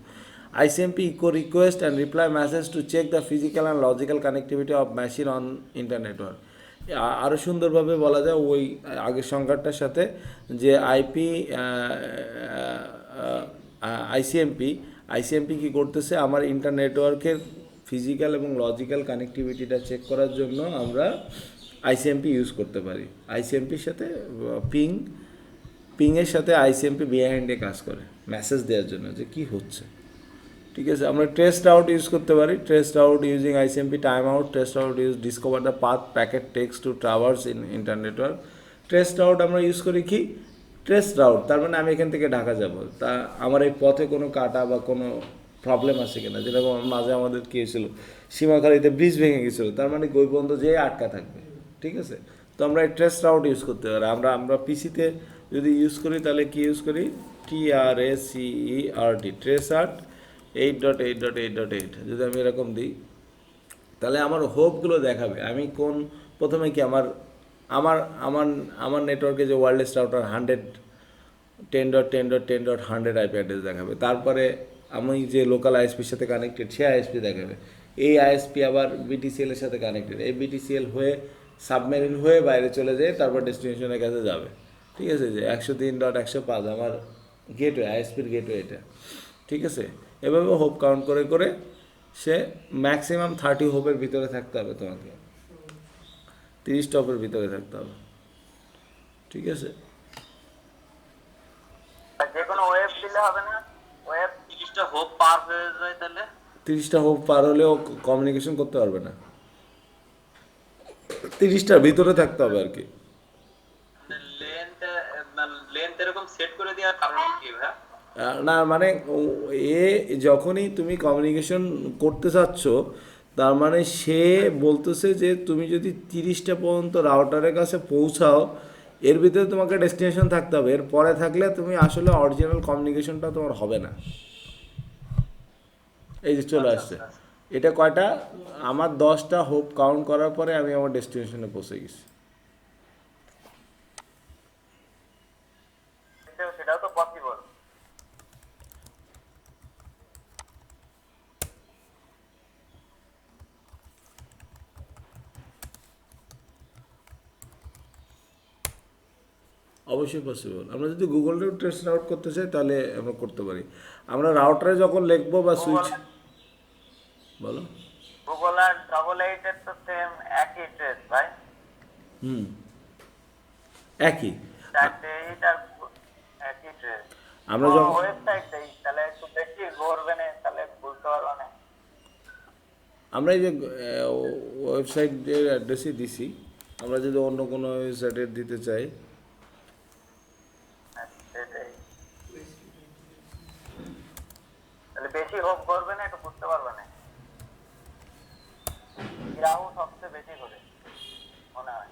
ICMP echo request and reply message to check the physical and logical connectivity of machine on internetwork. আরও সুন্দরভাবে বলা যায় ওই আগের সংখ্যাটার সাথে, যে আইসিএমপি কী করতেছে, আমার ইন্টারনেটওয়ার্কের ফিজিক্যাল এবং লজিক্যাল কানেক্টিভিটিটা চেক করার জন্য আমরা আইসিএমপি ইউজ করতে পারি। আইসিএমপির সাথে পিংয়ের সাথে আইসিএমপি বিহাইন্ডে কাজ করে মেসেজ দেওয়ার জন্য যে কী হচ্ছে। ঠিক আছে, আমরা ট্রেস্ট আউট ইউজ করতে পারি। Traceroute using ICMP time out. Traceroute use discover the path packet takes to traverse in internetwork. Traceroute আমরা ইউজ করি কি, ট্রেস রাউট, তার মানে আমি এখান থেকে ঢাকা যাব, তা আমার এই পথে কোনো কাটা বা কোনো প্রবলেম আছে কিনা, যেরকম মাঝে আমাদের কী হয়েছিল, সীমাখালিতে ব্রিজ ভেঙে গেছিলো, তার মানে ওই পর্যন্ত যেয়ে আটকা থাকবে। ঠিক আছে, তো আমরা এই ট্রেস রাউট ইউজ করতে পারি। আমরা পিসিতে যদি ইউজ করি তাহলে কি ইউজ করি, TRACERT, ট্রেস আর্ট 8.8.8.8। যদি আমি এরকম দিই তাহলে আমার হোপগুলো দেখাবে, আমি কোন প্রথমে কি আমার আমার আমার আমার নেটওয়ার্কে যে ওয়্যারলেস রাউটার 110.10.10.100 আইপি অ্যাড্রেস দেখাবে। তারপরে আমি যে লোকাল আইএসপির সাথে কানেক্টেড সে আইএসপি দেখাবে। এই আইএসপি আবার বিটিসিএল এর সাথে কানেক্টেড, এই বিটিসিএল হয়ে সাবমেরিন হয়ে বাইরে চলে যায়, তারপর ডেস্টিনেশনের কাছে যাবে। ঠিক আছে, যে 103.105 আমার গেটওয়ে, আইএসপির গেটওয়ে এটা। ঠিক আছে, এভাবে হোপ কাউন্ট করে করে সে ম্যাক্সিমাম 30 হোপের ভিতরে থাকতে হবে, তোমাকে 30 টপের ভিতরে থাকতে হবে। ঠিক আছে, যে কোনো ওয়েব দিলে হবে না, ওয়েব 30টা হোপ পার হয়ে যায় তাহলে 30টা হোপ পার হলেও কমিউনিকেশন করতে পারবে না, 30টার ভিতরে থাকতে হবে আর কি। লেন্থ এরকম সেট করে দেওয়ার কারণ কি ভাই? না মানে যখনই তুমি কমিউনিকেশন করতে চাচ্ছ, তার মানে সে বলতেছে যে তুমি যদি 30টা পর্যন্ত রাউটারের কাছে পৌঁছাও, এর ভিতরে তোমাকে ডেস্টিনেশন থাকতে হবে, এর পরে থাকলে তুমি আসলে অরিজিনাল কমিউনিকেশনটা তোমার হবে না। এই যে চলে আচ্ছা আসছে। আচ্ছা আচ্ছা। এটা কয়টা? আমার 10টা হোপ কাউন্ট করার পরে আমি আমার ডেস্টিনেশনে পৌঁছে গেছি। সেটাও তো পসিবল। অবশ্যই পসিবল। আমরা যদি গুগলেও ট্রেস রাউট করতে চাই তাহলে আমরা করতে পারি। আমরা রাউটারে যখন লিখবো বা সুইচ, গুগল বলো। গুগল আর 88 তো সেম একই ট্রেস ভাই। হুম, একই। আ- চারটে এইটার একই ট্রেস। আমরা ও যখন ওয়েবসাইট দেই তাহলে একটু বেশি ঘুরবে না, তাহলে বুঝতে পারবো না। আমরা এই যে ওয়েবসাইটের অ্যাড্রেসই দিছি, আমরা যদি অন্য কোনো ওয়েবসাইটের দিতে চাই, সেটাই, তাহলে বেশি হোপ করবে না, একটু বুঝতে পারবে না। ইয়াহু সবচেয়ে বেশি করে মনে হয়।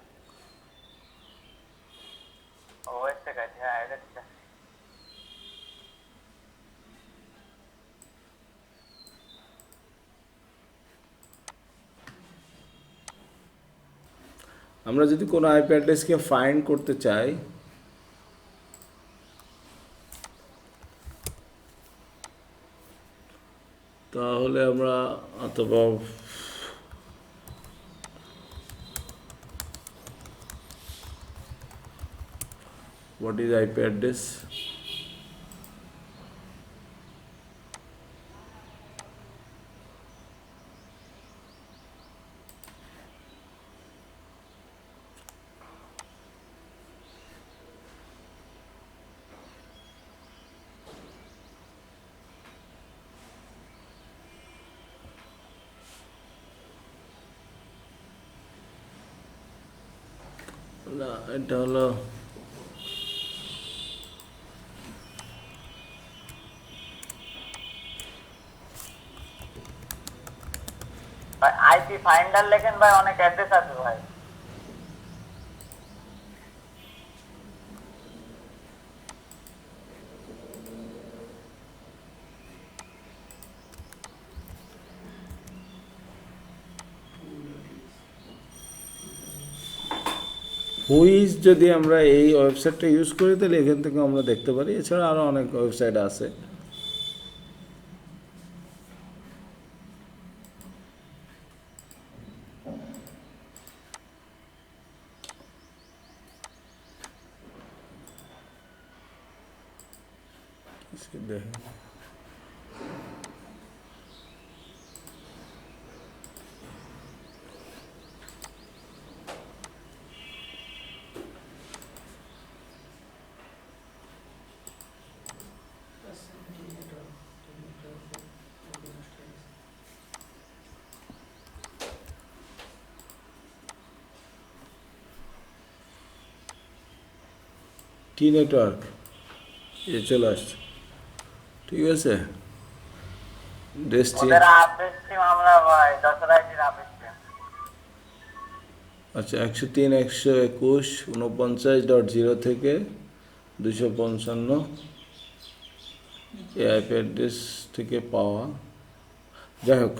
ও ওয়েবসাইট, হ্যাঁ এটা ঠিক আছে। আমরা যদি কোনো আইপি অ্যাড্রেসকে ফাইন্ড করতে চাই, তাহলে আমরা অথবা হোয়াট ইজ আইপি অ্যাড্রেস, না এটা হলো ভাই আইপি ফাইন্ডার লেখেন ভাই, অনেক অ্যাড্রেস আছে ভাই। হুইজ যদি আমরা এই ওয়েবসাইটটা ইউজ করি তাহলে এখান থেকে আমরা দেখতে পারি। এছাড়া আরও অনেক ওয়েবসাইট আছে। দেখেন, টি নেটওয়ার্ক এ চলে আসছে, ঠিক আছে। ডেস্টি, ওদের আপডেট টিম আমরা ভাই, দশরা আইডির আপডেট টিম। আচ্ছা 103.121.49.0 থেকে 255 এই আইপি অ্যাড্রেস থেকে পাওয়া। যাই হোক,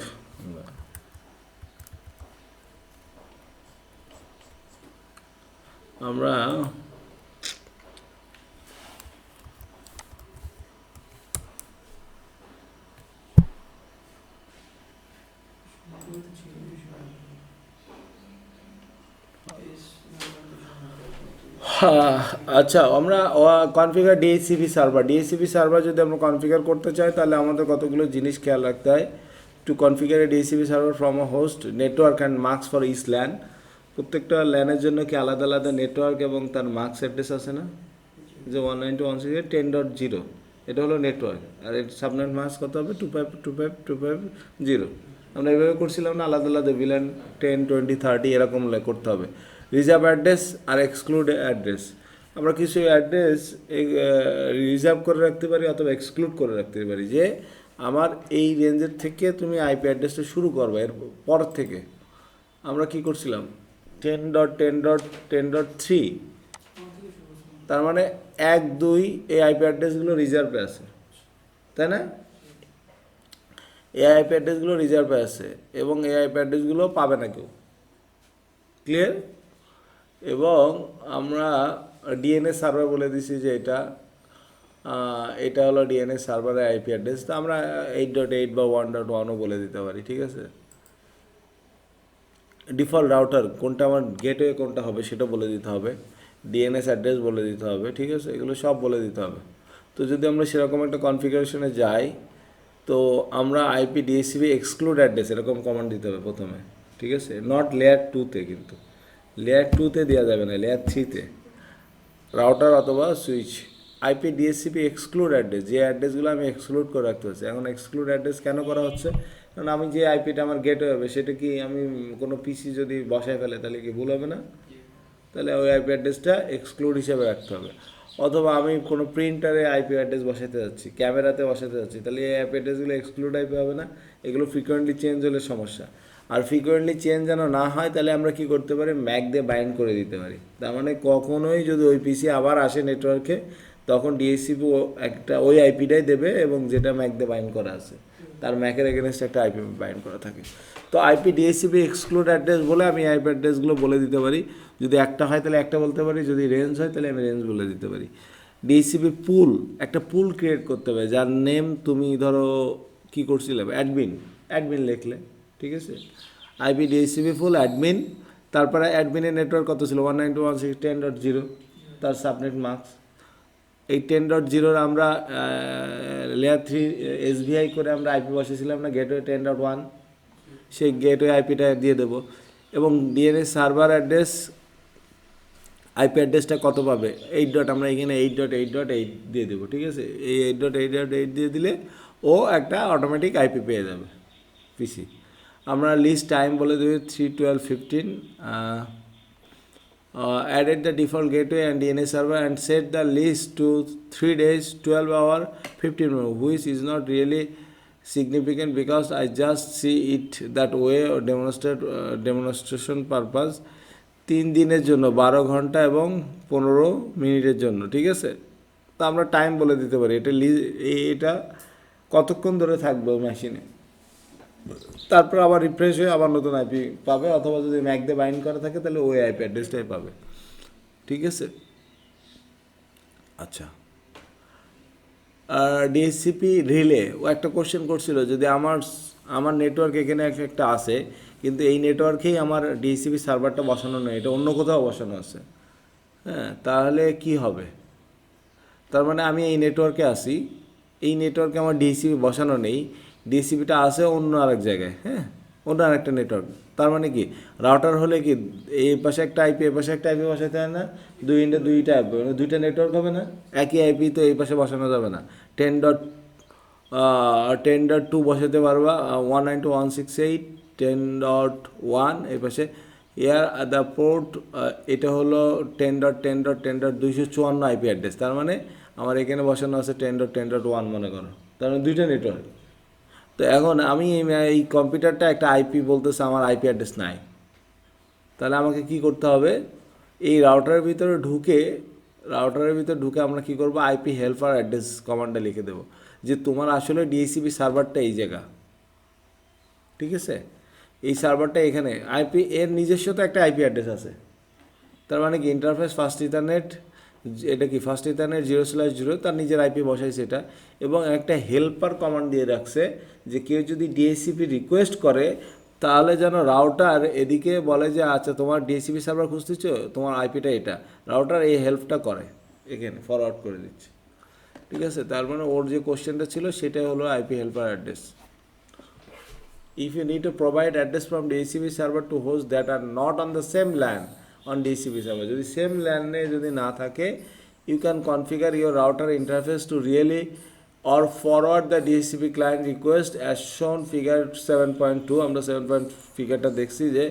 আমরা আচ্ছা, আমরা configure DHCP server, DHCP server যদি আমরা কনফিগার করতে চাই তাহলে আমাদের কতগুলো জিনিস খেয়াল রাখতে হয়। To configure a DHCP server from a host network and marks for each LAN. প্রত্যেকটা ল্যানের জন্য কি আলাদা আলাদা নেটওয়ার্ক এবং তার মার্কস অ্যাড্রেস আছে না? যে 192.168.10, এটা হলো নেটওয়ার্ক, আর এর সাবনেট মার্কস কত হবে? 252.252.50। আমরা এইভাবে করছিলাম না, আলাদা আলাদা ভিলেন 10, 20, 30 এরকম করতে হবে। রিজার্ভ অ্যাড্রেস আর এক্সক্লুড অ্যাড্রেস, আমরা কিছু অ্যাড্রেস রিজার্ভ করে রাখতে পারি অথবা এক্সক্লুড করে রাখতে পারি, যে আমার এই রেঞ্জের থেকে তুমি আইপি অ্যাড্রেসটা শুরু করবে, এর পর থেকে আমরা কি করছিলাম 10.10.10.3, তার মানে 1, 2 এই আইপি অ্যাড্রেসগুলো রিজার্ভে আছে, তাই না? এই আইপি অ্যাড্রেসগুলো রিজার্ভে আছে এবং এই আইপি অ্যাড্রেসগুলো পাবে না কেউ। ক্লিয়ার? এবং আমরা ডিএনএস সার্ভার বলে দিছি যে এটা হলো ডিএনএস সার্ভারের আইপি অ্যাড্রেস। তো আমরা 8.8 বা 1.1ও বলে দিতে পারি, ঠিক আছে। ডিফল্ট রাউটার কোনটা, আমার গেটওয়ে কোনটা হবে সেটা বলে দিতে হবে, ডিএনএস অ্যাড্রেস বলে দিতে হবে, ঠিক আছে, এগুলো সব বলে দিতে হবে। তো যদি আমরা সেরকম একটা কনফিগারেশনে যাই, তো আমরা আইপি ডিএসসিপি এক্সক্লুড অ্যাড্রেস এরকম কমান্ড দিতে হবে প্রথমে, ঠিক আছে। নট লেয়ার 2-তে, কিন্তু লেয়ার 2-তে দেওয়া যাবে না, লেয়ার 3-তে রাউটার অথবা switch. IP DSCP exclude address, যে অ্যাড্রেসগুলো আমি এক্সক্লুড করে রাখতে হচ্ছে। এখন এক্সক্লুড অ্যাড্রেস কেন করা হচ্ছে? কারণ আমি যে আইপিটা আমার গেটওয়ে হবে সেটা কি আমি কোনো পিসি যদি বসায় ফেলে তাহলে কি ভুল হবে না? তাহলে ওই আইপি অ্যাড্রেসটা এক্সক্লুড হিসেবে রাখতে হবে। অথবা আমি কোনো প্রিন্টারে আইপি অ্যাড্রেস বসাতে যাচ্ছি, ক্যামেরাতে বসাতে যাচ্ছি, তাহলে এই আইপি অ্যাড্রেসগুলো এক্সক্লুড আইপি হবে না, এগুলো ফ্রিকোয়েন্টলি চেঞ্জ হলে সমস্যা। আর ফ্রিকোয়েন্টলি চেঞ্জ যেন না হয় তাহলে আমরা কি করতে পারি, ম্যাক দিয়ে বাইন্ড করে দিতে পারি। তার মানে কখনোই যদি ওই পিসি আবার আসে নেটওয়ার্কে, তখন ডিএসসিপি একটা ওই আইপিটাই দেবে এবং যেটা ম্যাক দিয়ে বাইন্ড করা আছে তার ম্যাকের এগেনস্ট একটা আইপি বাইন্ড করা থাকে। তো আইপি ডিএসসিপি এক্সক্লুড অ্যাড্রেস বলে আমি আইপি অ্যাড্রেসগুলো বলে দিতে পারি। যদি একটা হয় তাহলে একটা বলতে পারি, যদি রেঞ্জ হয় তাহলে আমি রেঞ্জ বলে দিতে পারি। ডিএসসিপি পুল, একটা পুল ক্রিয়েট করতে হবে যার নেম তুমি ধরো কী করছিলে, অ্যাডমিন লিখলে, ঠিক আছে। আইপি ডিএসসিপি ফুল অ্যাডমিন, তারপরে অ্যাডমিনের নেটওয়ার্ক কত ছিল, 192.168.10, তার সাবনেট মার্কস। এই 10.0 আমরা লেয়ার 3 এসভিআই করে আমরা আইপি বসেছিলাম না, গেটওয়ে 10.1, সেই গেটওয়ে আইপিটা দিয়ে দেবো। এবং ডিএনএস সার্ভার অ্যাড্রেস আইপি অ্যাড্রেসটা কত পাবে, 8 আমরা এখানে 8.8.8 দিয়ে দেবো, ঠিক আছে। এই 8.8.8 দিয়ে দিলে ও একটা অটোমেটিক আইপি পেয়ে যাবে পিসি। আমরা লিস্ট টাইম বলে দেবো 3/12/15, added the default gateway and DNS server and set the list to 3 days 12 hour 15 minutes, which is not really significant because I just see it that way or demonstration purpose। 3 দিনের জন্য 12 ঘন্টা এবং 15 মিনিটের জন্য, ঠিক আছে। তো আমরা টাইম বলে দিতে পারি, এটা কতক্ষণ ধরে থাকবে মেশিনে, তারপর আবার রিফ্রেশ হয়ে আবার নতুন আইপি পাবে, অথবা যদি ম্যাক দিয়ে বাইন্ড করা থাকে তাহলে ওই আইপি অ্যাড্রেসটাই পাবে, ঠিক আছে। আচ্ছা, ডিএসসিপি রিলে, ও একটা কোশ্চেন করছিল, যদি আমার নেটওয়ার্ক এখানে একটা আছে কিন্তু এই নেটওয়ার্কেই আমার ডিএসসিপি সার্ভারটা বসানো নেই, এটা অন্য কোথাও বসানো আছে, হ্যাঁ, তাহলে কি হবে? তার মানে আমি এই নেটওয়ার্কে আসি, এই নেটওয়ার্কে আমার ডিএসসিপি বসানো নেই, ডিএসসিপিটা আসে অন্য আরেক জায়গায়, হ্যাঁ, অন্য আরেকটা নেটওয়ার্ক। তার মানে কি, রাউটার হলে কি এই পাশে একটা আইপি এ পাশে একটা আইপি বসাতে হয় না, দুইটা আইপি, দুইটা নেটওয়ার্ক হবে না, একই আইপি তো এই পাশে বসানো যাবে না। 10.2 বসাতে পারবা, 192.168.10.1 এই পাশে। দ্য পোর্ট, এটা হলো 10.10.10.254 আইপি অ্যাড্রেস। তার মানে আমার এখানে বসানো আছে 10.10.1 মনে করো, তার মানে দুইটা নেটওয়ার্ক। তো এখন আমি এই কম্পিউটারটা একটা আইপি বলতেছে, আমার আইপি অ্যাড্রেস নাই, তাহলে আমাকে কি করতে হবে, এই রাউটারের ভিতরে ঢুকে আমরা কি করব, আইপি হেল্পার অ্যাড্রেস কমান্ডটা লিখে দেবো যে তোমার আসলে ডিএসসিপি সার্ভারটা এই জায়গা, ঠিক আছে, এই সার্ভারটা এখানে, আইপি এর নিজস্ব তো একটা আইপি অ্যাড্রেস আছে। তার মানে কি, ইন্টারফেস ফার্স্ট ইথারনেট, এটা কি ফার্স্ট ইথারনেট 0/0, তার নিজের আইপি বসাইছে এটা, এবং একটা হেল্পার কমান্ড দিয়ে রাখছে যে কেউ যদি ডিএসসিপি রিকোয়েস্ট করে তাহলে যেন রাউটার এদিকে বলে যে আচ্ছা তোমার ডিএসসিপি সার্ভার খুঁজতেছ, তোমার আইপিটা এটা, রাউটার এই হেল্পটা করে, এখানে ফরওয়ার্ড করে দিচ্ছে, ঠিক আছে। তার মানে ওর যে কোশ্চেনটা ছিল সেটাই হলো IP helper address. If you need to provide address from DHCP server to hosts that are not on the same LAN on DHCP server, যদি সেম ল্যানে যদি না থাকে, you can configure your router interface to really or forward the DHCP client request as shown figure 7.2। আমরা 7. ফিগারটা দেখছি যে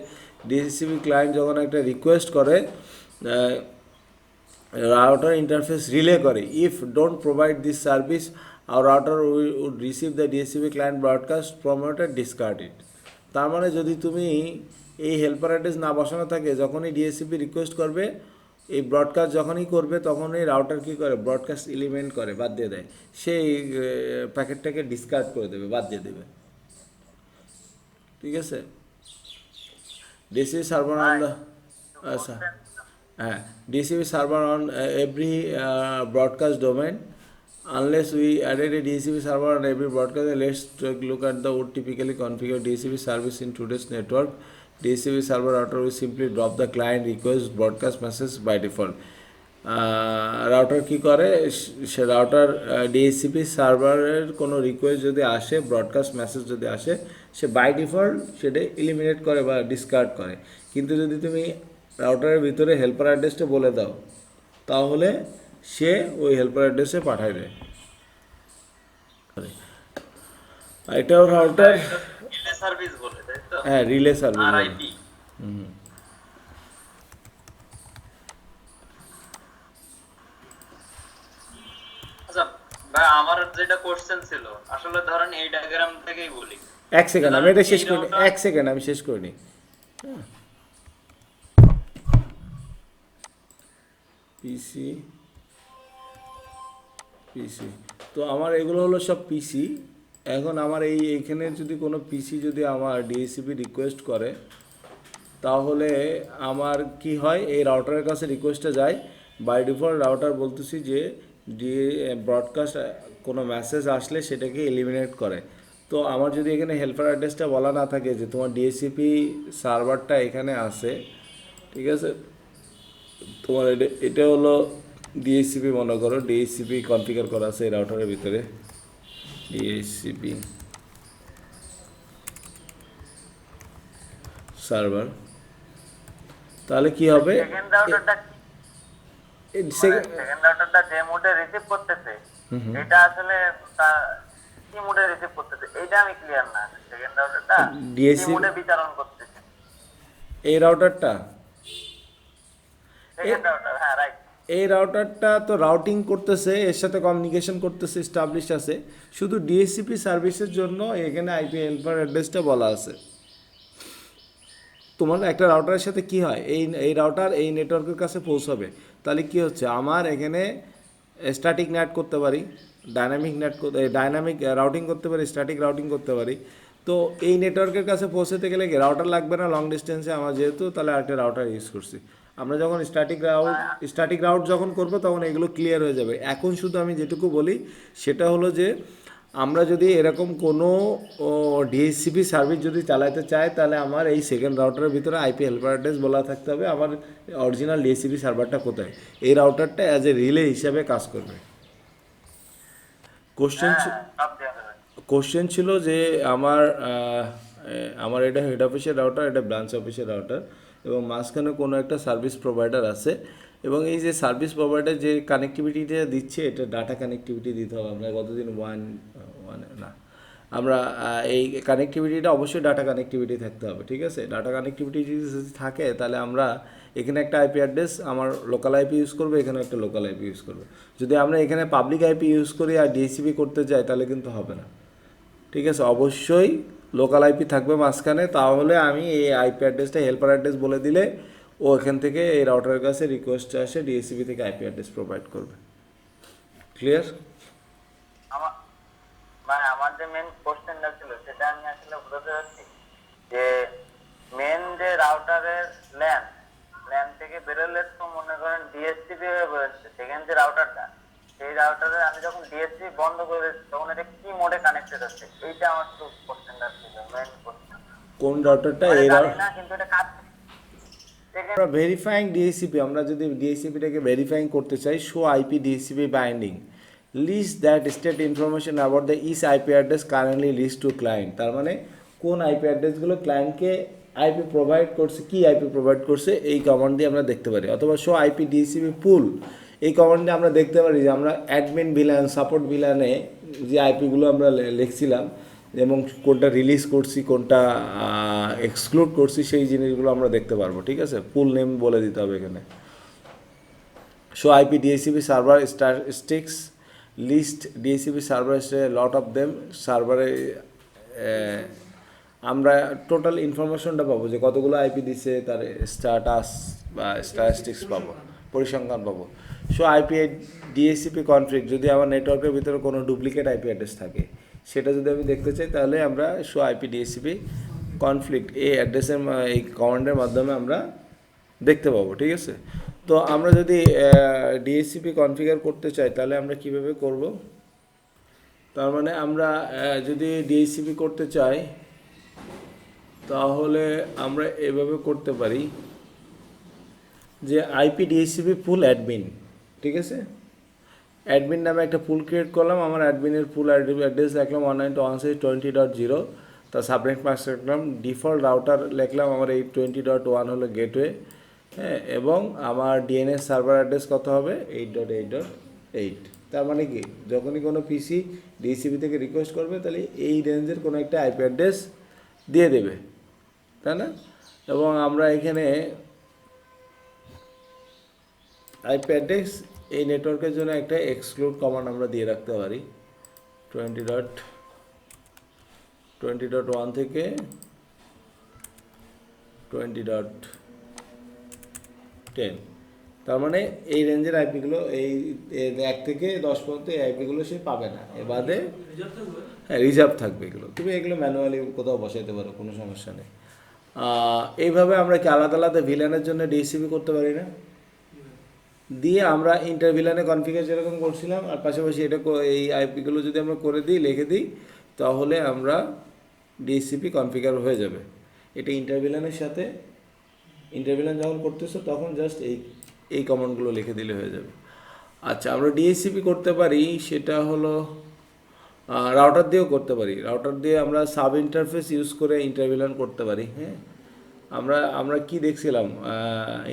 DHCP client যখন একটা request করে, router interface relay করে, if don't provide this service our router would receive the DHCP client broadcast promoted discard it। তার মানে যদি তুমি এই হেল্পার অ্যাড্রেস না বসানো থাকে, যখনই ডিএসসিপি রিকোয়েস্ট করবে, এই ব্রডকাস্ট যখনই করবে তখনই রাউটার কী করে, ব্রডকাস্ট এলিমেন্ট করে, বাদ দিয়ে দেয়, সেই প্যাকেটটাকে ডিসকার্ড করে দেবে, বাদ দিয়ে দেবে, ঠিক আছে, ডিএসসিপি সার্ভার অন দ্য আচ্ছা হ্যাঁ, DSCP server on every broadcast domain unless we added a DHCP server on every broadcast. Let's take a look at the would typically configure DHCP service in today's network. DHCP server router will simply drop the client request broadcast message by default. Router কী করে, সে router DSCP সার্ভারের কোনো request যদি আসে, broadcast message যদি আসে, সে by default সেটা এলিমিনেট করে বা ডিসকার্ড করে। কিন্তু যদি তুমি রাউটারের ভিতরে হেল্পার অ্যাড্রেসটা বলে দাও, তাহলে সে ওই হেল্পার অ্যাড্রেসে পাঠায় দেয়। এটাও রাউটার রিলে সার্ভিস বলে, তাই তো? হ্যাঁ, রিলে সার্ভিস। আরআইপি। আচ্ছা ভাই, আমার যেটা কোশ্চেন ছিল, আসলে ধরেন এই ডায়াগ্রাম থেকেই বলি। এক সেকেন্ড, আমি এটা শেষ করি, এক সেকেন্ড আমি শেষ করে নিই। পিসি পিসি তো আমার এগুলো হলো সব পিসি। এখন আমার এইখানে যদি কোনো পিসি যদি আমার ডিএসসিপি রিকোয়েস্ট করে, তাহলে আমার কি হয়, এই রাউটারের কাছে রিকোয়েস্টটা যায়। বাই ডিফল্ট রাউটার বলতেছি যে ব্রডকাস্ট কোনো মেসেজ আসলে সেটাকে এলিমিনেট করে। তো আমার যদি এখানে হেল্পার অ্যাড্রেসটা বলা না থাকে যে তোমার ডিএসসিপি সার্ভারটা এখানে আছে, ঠিক আছে, তোমার এটা হলো ডিএসসিপি, মনে করো ডিএসসিপি কনফিগার করা আছে এই রাউটারের ভিতরে, ডিএসসিপি সার্ভার, তাহলে কি হবে, সেকেন্ড রাউটারটা যে মোডে রিসিভ করতেছে, এটা আসলে কি মোডে রিসিভ করতেছে এইটা আমি ক্লিয়ার না। সেকেন্ড রাউটারটা কি মোডে বিতরণ করতেছে এই রাউটারটা, সেকেন্ড রাউটার, হ্যাঁ রাইট। এই রাউটারটা তো রাউটিং করতেছে, এর সাথে কমিউনিকেশন করতেছে, এস্টাবলিশ আছে, শুধু ডিএসসিপি সার্ভিসের জন্য এখানে আইপি হেল্পার অ্যাড্রেসটা বলা আছে। তোমার একটা রাউটারের সাথে কি হয়, এই রাউটার এই নেটওয়ার্কের কাছে পৌঁছাবে, তাহলে কি হচ্ছে, আমার এখানে স্ট্যাটিক নেট করতে পারি, ডাইনামিক রাউটিং করতে পারি, স্ট্যাটিক রাউটিং করতে পারি। তো এই নেটওয়ার্কের কাছে পৌঁছাতে গেলে কি রাউটার লাগবে না, লং ডিস্টেন্সে আমার যেহেতু, তাহলে আরেকটা রাউটার ইউজ করছি। আমরা যখন স্ট্যাটিক রাউট যখন করবো তখন এগুলো ক্লিয়ার হয়ে যাবে। এখন শুধু আমি যেটুকু বলি সেটা হলো যে আমরা যদি এরকম কোনো ডিএসসিপি সার্ভিস যদি চালাতে চাই, তাহলে আমার এই সেকেন্ড রাউটারের ভিতরে আইপি হেল্পার অ্যাড্রেস বলা থাকতে হবে আমার অরিজিনাল ডিএসসিপি সার্ভারটা কোথায়। এই রাউটারটা অ্যাজ এ রিলে হিসাবে কাজ করবে। কোশ্চেন ছিল যে আমার এটা হেড অফিসের রাউটার, এটা ব্রাঞ্চ অফিসের রাউটার, এবং মাঝখানে কোনো একটা সার্ভিস প্রোভাইডার আছে, এবং এই যে সার্ভিস প্রোভাইডার যে কানেক্টিভিটিটা দিচ্ছে, এটা ডাটা কানেক্টিভিটি দিতে হবে। আমরা কতদিন না, আমরা এই কানেক্টিভিটিটা অবশ্যই ডাটা কানেক্টিভিটি থাকতে হবে, ঠিক আছে। ডাটা কানেক্টিভিটি যদি থাকে, তাহলে আমরা এখানে একটা আইপি অ্যাড্রেস আমার লোকাল আইপি ইউজ করবো, এখানে একটা লোকাল আইপি ইউজ করবো। যদি আমরা এখানে পাবলিক আইপি ইউজ করি আর ডিএসসিপি করতে যাই, তাহলে কিন্তু হবে না, ঠিক আছে। অবশ্যই লোকাল আইপি থাকবে মাঝখানে, তাহলে আমি এই আইপি অ্যাড্রেসটা হেল্পার অ্যাড্রেস বলে দিলে ও এখান থেকে এই রাউটারের কাছে রিকোয়েস্ট আসে, ডিএসসিপি থেকে আইপি অ্যাড্রেস প্রোভাইড করবে। ক্লিয়ার? আমার যে মেন কোশ্চেনটা ছিল সেটা আমি আসলে বুঝতে পারছি যে মেন যে রাউটারের ল্যান থেকে বেরোলে তো মনে করেন ডিএসসিপি হয়ে বেরোচ্ছে, সেকেন্ড যে রাউটারটা, সেই রাউটারে আমি যখন ডিএসসিপি বন্ধ করে দিচ্ছি তখন এটা কি মোডে কানেক্টেড হচ্ছে, এইটা আমার তো কোশ্চেনটা ছিল, মেন কোশ্চেন। কোন রাউটারটা? এই না, কিন্তু এটা কাজ আমরা ভেরিফাইং ডিএসসিপি, আমরা যদি ডিএসসিপিটাকে ভেরিফাইং করতে চাই, show IP DHCP binding list that state information about the is IP address currently list to client. তার মানে কোন আইপি অ্যাড্রেসগুলো ক্লায়েন্টকে আইপি প্রোভাইড করছে, কি আইপি প্রোভাইড করছে, এই কমান্ড দিয়ে আমরা দেখতে পারি। অথবা শো আইপি ডিএসসিপি পুল, এই কমান্ডে আমরা দেখতে পারি যে আমরা অ্যাডমিন ভিলান, সাপোর্ট ভিলানে যে আইপিগুলো আমরা লিখছিলাম এবং কোনটা রিলিজ করছি, কোনটা এক্সক্লুড করছি, সেই জিনিসগুলো আমরা দেখতে পারবো, ঠিক আছে। পুল নেম বলে দিতে হবে এখানে। Show IP DHCP server statistics list DHCP server lot of them. সার্ভারে আমরা টোটাল ইনফরমেশনটা পাবো যে কতগুলো আইপি দিছে, তার স্ট্যাটাস বা স্ট্যাটিস্টিক্স পাবো, পরিসংখ্যান পাবো। শো আইপি ডিএসসিপি কনফিগ, যদি আমার নেটওয়ার্কের ভিতরে কোনো ডুপ্লিকেট আইপি অ্যাড্রেস থাকে সেটা যদি আমি দেখতে চাই, তাহলে আমরা শো আইপি ডিএসসিপি কনফ্লিক্ট এই অ্যাড্রেসের এই কমান্ডের মাধ্যমে আমরা দেখতে পাবো, ঠিক আছে। তো আমরা যদি ডিএসসিপি কনফিগার করতে চাই তাহলে আমরা কিভাবে করব? তার মানে আমরা যদি ডিএসসিপি করতে চাই তাহলে আমরা এভাবে করতে পারি যে আইপি ডিএসসিপি ফুল অ্যাডমিন, ঠিক আছে। অ্যাডমিন নামে একটা পুল ক্রিয়েট করলাম, আমার অ্যাডমিনের ফুল অ্যাড্রেস লিখলাম 192.168.20.0, তার সাবনেট মাস্ক রাখলাম, ডিফল্ট রাউটার লিখলাম আমার এই 20.1 হলো গেটওয়ে, হ্যাঁ, এবং আমার ডিএনএস সার্ভার অ্যাড্রেস কত হবে 8.8.8। তার মানে কি যখনই কোনো পিসি ডিএসসিপি থেকে রিকোয়েস্ট করবে তাহলে এই রেঞ্জের কোনো একটা আইপি অ্যাড্রেস দিয়ে দেবে, তাই না। এবং আমরা এখানে আইপি অ্যাড্রেস এই নেটওয়ার্কের জন্য একটা এক্সক্লুড কমান্ড আমরা দিয়ে রাখতে পারি 20.1 থেকে 20.10। তার মানে এই রেঞ্জের আইপিগুলো এই 1 থেকে 10 পর্যন্ত এই আইপিগুলো সে পাবে না, এ বাদে হ্যাঁ রিজার্ভ থাকবে এগুলো। তুমি এগুলো ম্যানুয়ালি কোথাও বসাইতে পারো, কোনো সমস্যা নেই। এইভাবে আমরা কি আলাদা আলাদা ভিলানের জন্য ডিএসসিপি করতে পারি না? দিয়ে আমরা ইন্টারভিলানে কনফিগার যেরকম করছিলাম আর পাশাপাশি এটা এই আইপিগুলো যদি আমরা করে দিই, লিখে দিই, তাহলে আমরা ডিএসসিপি কনফিগার হয়ে যাবে। এটা ইন্টারভিলানের সাথে ইন্টারভিলান যখন করতেছো তখন জাস্ট এই কমান্ডগুলো লিখে দিলে হয়ে যাবে। আচ্ছা, আমরা ডিএসসিপি করতে পারি, সেটা হলো রাউটার দিয়েও করতে পারি। রাউটার দিয়ে আমরা সাব ইন্টারফেস ইউজ করে ইন্টারভিলান করতে পারি। হ্যাঁ, আমরা কি দেখছিলাম?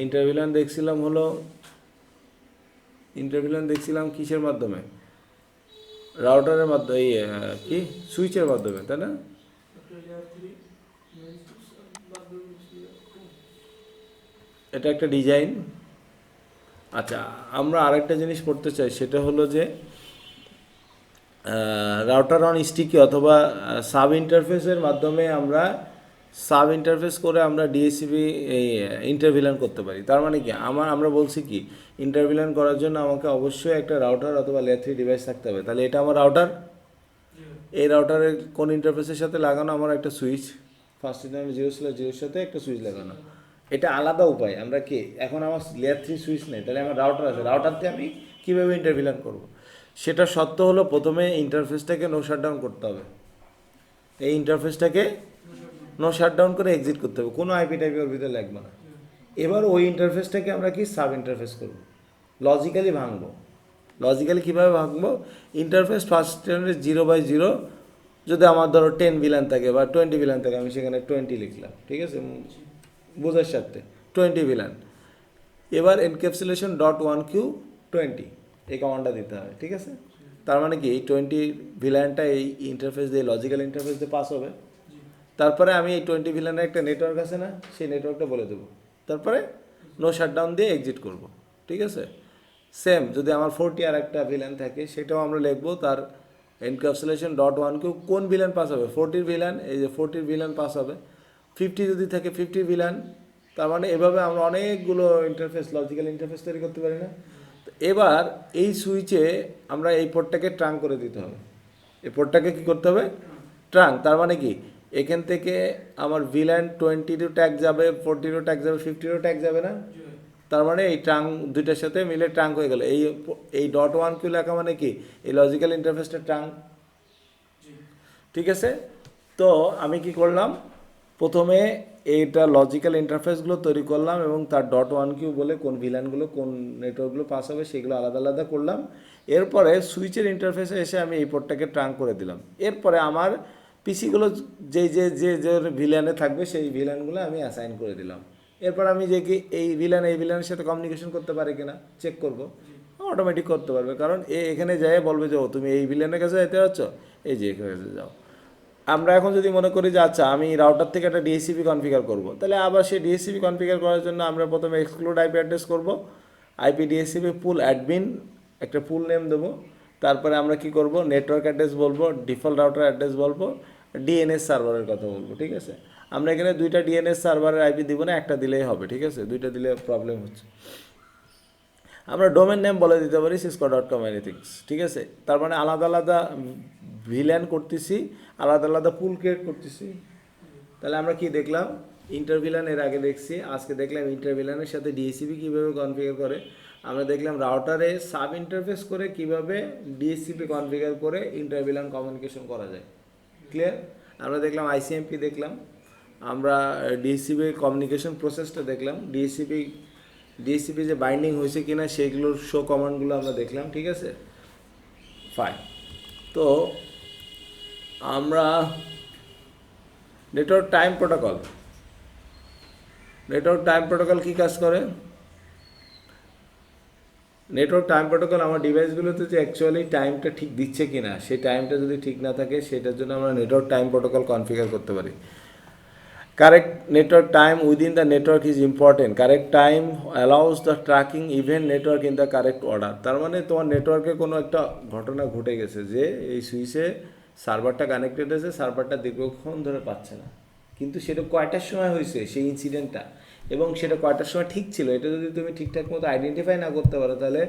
ইন্টারভিলান দেখছিলাম কিসের মাধ্যমে? রাউটারের মাধ্যমে, এই কি সুইচের মাধ্যমে, তাই না? এটা একটা ডিজাইন। আচ্ছা, আমরা আরেকটা জিনিস করতে চাই, সেটা হলো যে রাউটার অন স্টিকি অথবা সাব ইন্টারফেসের মাধ্যমে আমরা সাব ইন্টারফেস করে আমরা ডিএসসিপি এই ইন্টারভিলান করতে পারি। তার মানে কি আমরা বলছি কি ইন্টারভিলান করার জন্য আমাকে অবশ্যই একটা রাউটার অথবা লেয়ার 3 ডিভাইস থাকতে হবে। তাহলে এটা আমার রাউটার, এই রাউটারের কোন ইন্টারফেসের সাথে লাগানো? আমার একটা সুইচ, ফার্স্ট টাইম 0/0 সাথে একটা সুইচ লাগানো। এটা আলাদা উপায়। আমরা কি এখন আমার লেয়ার 3 সুইচ নেই, তাহলে আমার রাউটার আছে, রাউটার দিয়ে আমি কীভাবে ইন্টারভিলান করব? সেটা সত্য হলো প্রথমে ইন্টারফেসটাকে নো শাটডাউন করতে হবে। এই ইন্টারফেসটাকে নো শাটডাউন করে এক্সিট করতে হবে, কোনো আইপি টাইপি ওর ভিতরে লাগবে না। এবার ওই ইন্টারফেসটাকে আমরা কি সাব ইন্টারফেস করব, লজিক্যালি ভাঙবো। লজিক্যালি কীভাবে ভাঙবো? ইন্টারফেস ফার্স্ট টাইমে 0/0, যদি আমার ধরো 10 ভিলান থাকে বা 20 ভিলান থাকে, আমি সেখানে 20 লিখলাম, ঠিক আছে, বোঝার সাথে 20 ভিলান। এবার এনক্যাপসুলেশন .1q20 এই কমান্ডটা দিতে হবে, ঠিক আছে। তার মানে কি এই 20 ভিলানটা এই ইন্টারফেস দিয়ে লজিক্যাল ইন্টারফেস দিয়ে পাস হবে। তারপরে আমি এই 20 ভিলানের একটা নেটওয়ার্ক আছে না, সেই নেটওয়ার্কটা বলে দেবো, তারপরে নো শাটডাউন দিয়ে এক্সিট করব, ঠিক আছে। সেম যদি আমার 40 আর একটা ভিলান থাকে, সেটাও আমরা লিখবো, তার এনক্যাপসুলেশন .1q কোন ভিলান পাস হবে? 40 ভিলান, এই যে 40 ভিলান পাস হবে। 50 যদি থাকে 50 ভিলান। তার মানে এভাবে আমরা অনেকগুলো ইন্টারফেস, লজিক্যাল ইন্টারফেস তৈরি করতে পারি না? এবার এই সুইচে আমরা এই পোর্টটাকে ট্রাঙ্ক করে দিতে হবে। এই পোর্টটাকে কী করতে হবে? ট্রাঙ্ক। তার মানে কি এখান থেকে আমার ভিলান 20 ট্যাগ যাবে, 40 ট্যাগ যাবে, 50 ট্যাগ যাবে না? তার মানে এই ট্রাঙ্ক দুইটার সাথে মিলে ট্রাঙ্ক হয়ে গেল। এই .1q লেখা মানে কি এই লজিক্যাল ইন্টারফেসটা ট্রাঙ্ক, ঠিক আছে। তো আমি কি করলাম, প্রথমে এইটা লজিক্যাল ইন্টারফেসগুলো তৈরি করলাম এবং তার .1q বলে কোন ভিলানগুলো কোন নেটওয়ার্কগুলো পাস হবে সেগুলো আলাদা আলাদা করলাম। এরপরে সুইচের ইন্টারফেসে এসে আমি এই পোর্টটাকে ট্রাঙ্ক করে দিলাম। এরপরে আমার পিসিগুলো যে যে যে যে ভিলানে থাকবে সেই ভিলানগুলো আমি অ্যাসাইন করে দিলাম। এরপর আমি যে কি এই ভিলানের সাথে কমিউনিকেশন করতে পারে কিনা চেক করব, অটোমেটিক করতে পারবে, কারণ এখানে যাই বলবে যে ও তুমি এই ভিলানের কাছে যেতে যাচ্ছ, এই যে এখানে কাছে যাও। আমরা এখন যদি মনে করি যে আচ্ছা আমি রাউটার থেকে একটা ডিএসসিপি কনফিগার করব, তাহলে আবার সেই ডিএসসিপি কনফিগার করার জন্য আমরা প্রথমে এক্সক্লুড আইপি অ্যাড্রেস করব, আইপি ডিএসসিপি পুল অ্যাডমিন একটা পুল নেম দেবো। তারপরে আমরা কি করব, নেটওয়ার্ক অ্যাড্রেস বলবো, ডিফল্ট রাউটার অ্যাড্রেস বলবো, ডিএনএস সার্ভারের কথা বলবো, ঠিক আছে। আমরা এখানে দুইটা ডিএনএস সার্ভারের আইপি দিব না, একটা দিলেই হবে, ঠিক আছে, দুইটা দিলে প্রবলেম হচ্ছে। আমরা ডোমেন নেম বলে দিতে পারি cisco.com এনিথিংস, ঠিক আছে। তার মানে আলাদা আলাদা ভিলান করতেছি, আলাদা আলাদা পুল ক্রিয়েট করতেছি, তাহলে আমরা কি দেখলাম, ইন্টারভিলান এর আগে দেখছি, আজকে দেখলাম ইন্টারভিলানের সাথে ডিএসসিপি কীভাবে কনফিগার করে। আমরা দেখলাম রাউটারে সাব ইন্টারফেস করে কিভাবে ডিএসসিপি কনফিগার করে ইন্টারভিলান কমিউনিকেশন করা যায়। ক্লিয়ার? আমরা দেখলাম আইসিএমপি দেখলাম, আমরা ডিএসসিপি কমিউনিকেশন প্রসেসটা দেখলাম, ডিএসসিপি যে বাইন্ডিং হয়েছে কিনা সেইগুলোর শো কমান্ডগুলো আমরা দেখলাম। ঠিক আছে, ফাইন। তো আমরা নেটওয়ার্ক টাইম প্রোটোকল কী কাজ করে? নেটওয়ার্ক টাইম প্রোটোকল আমার ডিভাইসগুলোতে যে অ্যাকচুয়ালি টাইমটা ঠিক দিচ্ছে কি না, সেই টাইমটা যদি ঠিক না থাকে সেটার জন্য আমরা নেটওয়ার্ক টাইম প্রোটোকল কনফিগার করতে পারি। Correct network time within the network is important. Correct time allows the tracking event network in the correct order. তার মানে তোমার নেটওয়ার্কে কোনো একটা ঘটনা ঘটে গেছে যে এই সুইচে সার্ভারটা কানেক্টেড আছে, সার্ভারটা দীর্ঘক্ষণ ধরে পাচ্ছে না, কিন্তু সেটা কয়টার সময় হয়েছে সেই ইনসিডেন্টটা, এবং সেটা কয়টার সময় ঠিক ছিল, এটা যদি তুমি ঠিকঠাক মতো আইডেন্টিফাই না করতে পারো তাহলে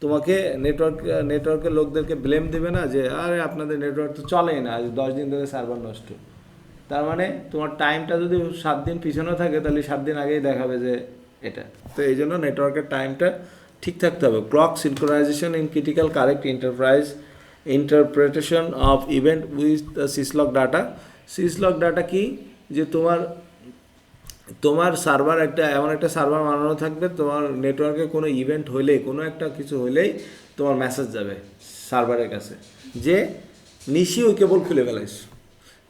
তোমাকে নেটওয়ার্কের লোকদেরকে ব্লেম দেবে না যে আরে আপনাদের নেটওয়ার্ক তো চলেই না, আজ 10 দিন ধরে সার্ভার নষ্ট। তার মানে তোমার টাইমটা যদি 7 দিন পিছনে থাকে তাহলে 7 দিন আগেই দেখাবে যে এটা। তো এই জন্য নেটওয়ার্কের টাইমটা ঠিক থাকতে হবে। Clock synchronization in critical correct interpretation of event with the syslog data. Syslog data কি, যে তোমার সার্ভার এমন একটা সার্ভার বানানো থাকবে, তোমার নেটওয়ার্কে কোনো ইভেন্ট হলেই, কোনো একটা কিছু হলেই তোমার মেসেজ যাবে সার্ভারের কাছে যে নিশি ওই কেবল খুলে ফেলাইছে।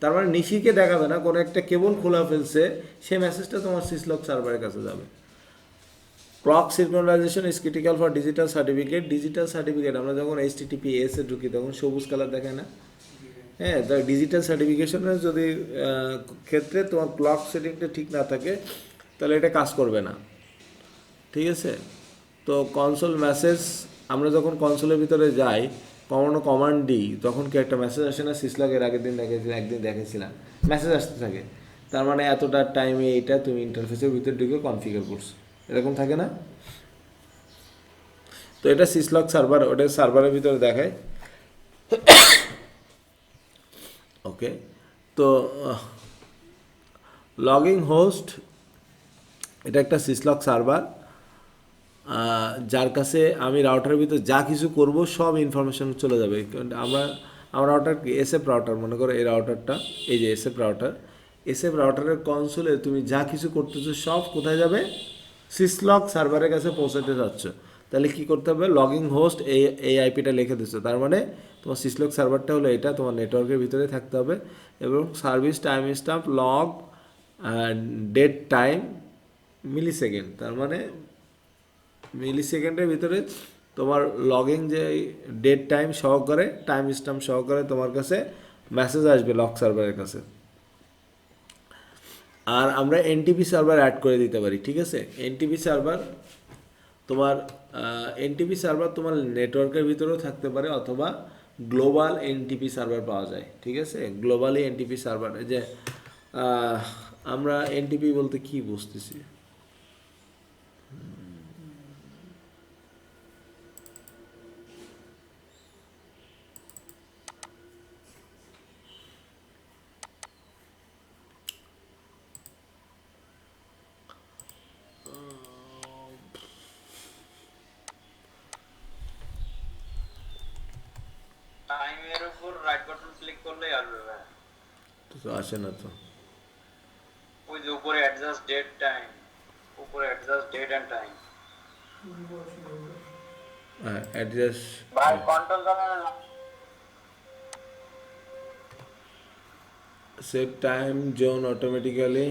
তার মানে নিশিকে দেখাবে না, কোনো একটা কেবল খোলা ফেলছে, সেই মেসেজটা তোমার সিসলক সার্ভারের কাছে যাবে। Clock synchronisation is critical for digital certificate. আমরা যখন HTTPS এ ঢুকি তখন সবুজ কালার দেখায় না? হ্যাঁ, তা ডিজিটাল সার্টিফিকেশনের যদি ক্ষেত্রে তোমার ক্লক সেটিংটা ঠিক না থাকে তাহলে এটা কাজ করবে না। ঠিক আছে? তো কনসোল মেসেজ, আমরা যখন কনসোলের ভিতরে যাই কোনো কমান্ড দিই তখন কি একটা মেসেজ আসে না? সিসলকের একদিন দেখেছিলাম মেসেজ আসতে থাকে, তার মানে এতটা টাইমে এইটা তুমি ইন্টারফেসের ভিতরে ঢুকে কনফিগার করছো, এরকম থাকে না? তো এটা সিসলক সার্ভার, ওটা সার্ভারের ভিতরে দেখায়। ওকে, তো লগিং হোস্ট এটা একটা সিসলক সার্ভার, যার কাছে আমি রাউটারের ভিতরে যা কিছু করব সব ইনফরমেশন চলে যাবে। আমার রাউটার কি এসএফ রাউটার, মনে করো এই রাউটারটা, এই যে এসএফ রাউটারের কনসোলে তুমি যা কিছু করতেছো সব কোথায় যাবে? সিসলক সার্ভারের কাছে পৌঁছাতে যাচ্ছ। তাহলে কি করতে হবে? লগিং হোস্ট এই আইপিটা লিখে দিচ্ছ, তার মানে তোমার সিসলক সার্ভারটা হলো এটা, তোমার নেটওয়ার্কের ভিতরে থাকতে হবে। এবং service time stamp log date time millisecond, তার মানে মিলিসেকেন্ডের ভিতরে তোমার লগিং যে ডেট টাইম সহকারে, টাইম স্ট্যাম্প সহকারে তোমার কাছে মেসেজ আসবে লগ সার্ভারের কাছে। আর আমরা এনটিপি সার্ভার অ্যাড করে দিতে পারি। ঠিক আছে, এনটিপি সার্ভার তোমার নেটওয়ার্কের ভিতরেও থাকতে পারে, অথবা গ্লোবাল এনটিপি সার্ভার পাওয়া যায়। ঠিক আছে, গ্লোবালি এনটিপি সার্ভার, যে আমরা এনটিপি বলতে কি বুঝতেছি? টাইমের উপর রাইট বাটন ক্লিক করলেই আসবে ভাই। তো আসে না তো, ওই যে উপরে অ্যাডজাস্ট ডেট টাইম, উপরে অ্যাডজাস্ট ডেট এন্ড টাইম। হ্যাঁ, অ্যাড্রেস ভাই কন্ট্রোল জানেন না? সেট টাইম জোন অটোমেটিক্যালি,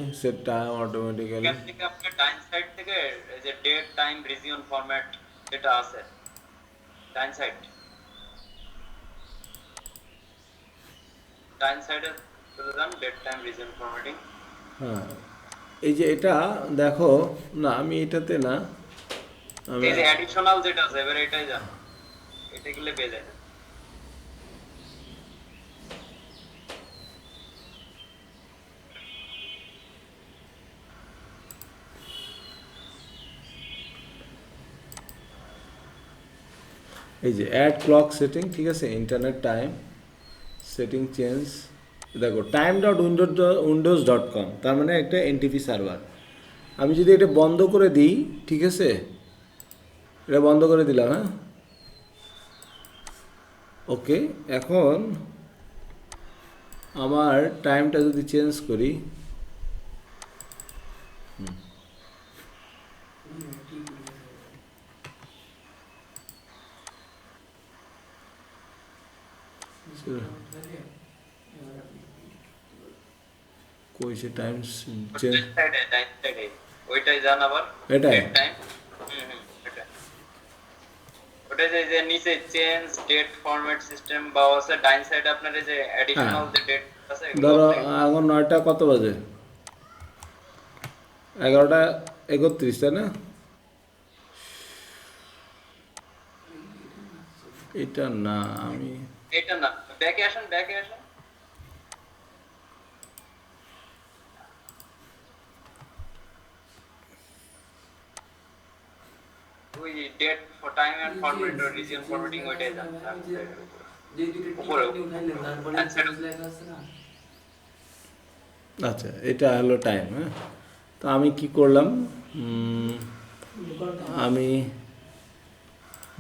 এখান থেকে আপনি টাইম সাইড থেকে এই যে ডেট টাইম রিজিয়ন ফরম্যাট যেটা আছে টাইম সাইডে চলে যান, ডেট টাইম রিজিয়ন ফরম্যাটিং। হ্যাঁ, এই যে এটা দেখো না, আমি এটাতে না, এই যে অ্যাডিশনাল যেটা আছে এবারে এটাই যান, এটা গেলে পেয়ে যাবেন। এই যে অ্যাড ক্লক সেটিং। ঠিক আছে, ইন্টারনেট টাইম সেটিং চেঞ্জ দেখো time.windows.com, তার মানে একটা এনটিপি সার্ভার। আমি যদি এটা বন্ধ করে দিই, ঠিক আছে, এটা বন্ধ করে দিলাম, হ্যাঁ, ওকে। এখন আমার টাইমটা যদি চেঞ্জ করি, কই সে টাইম চেঞ্জ, সাইডে ওইটাই জান আবার এটাই টাইম। এটা ওটা যে নিচে চেঞ্জ ডেট ফরম্যাট সিস্টেম বা আছে ডাইন সাইডে আপনার এই যে অ্যাডিশনাল যে ডেট আছে এগুলো ধরো আপনি- এখন 9টা কত বাজে, 11:31, তাই না? এটা না, আমি এটা না, ব্যাকে আসেন ব্যাকে আসেন। ওই date for time and format আর রিজিয়ন ফরম্যাটিং ওইটাই জান উপরে আচ্ছা, এটা হলো টাইম, হ্যাঁ। তো আমি কি করলাম, আমি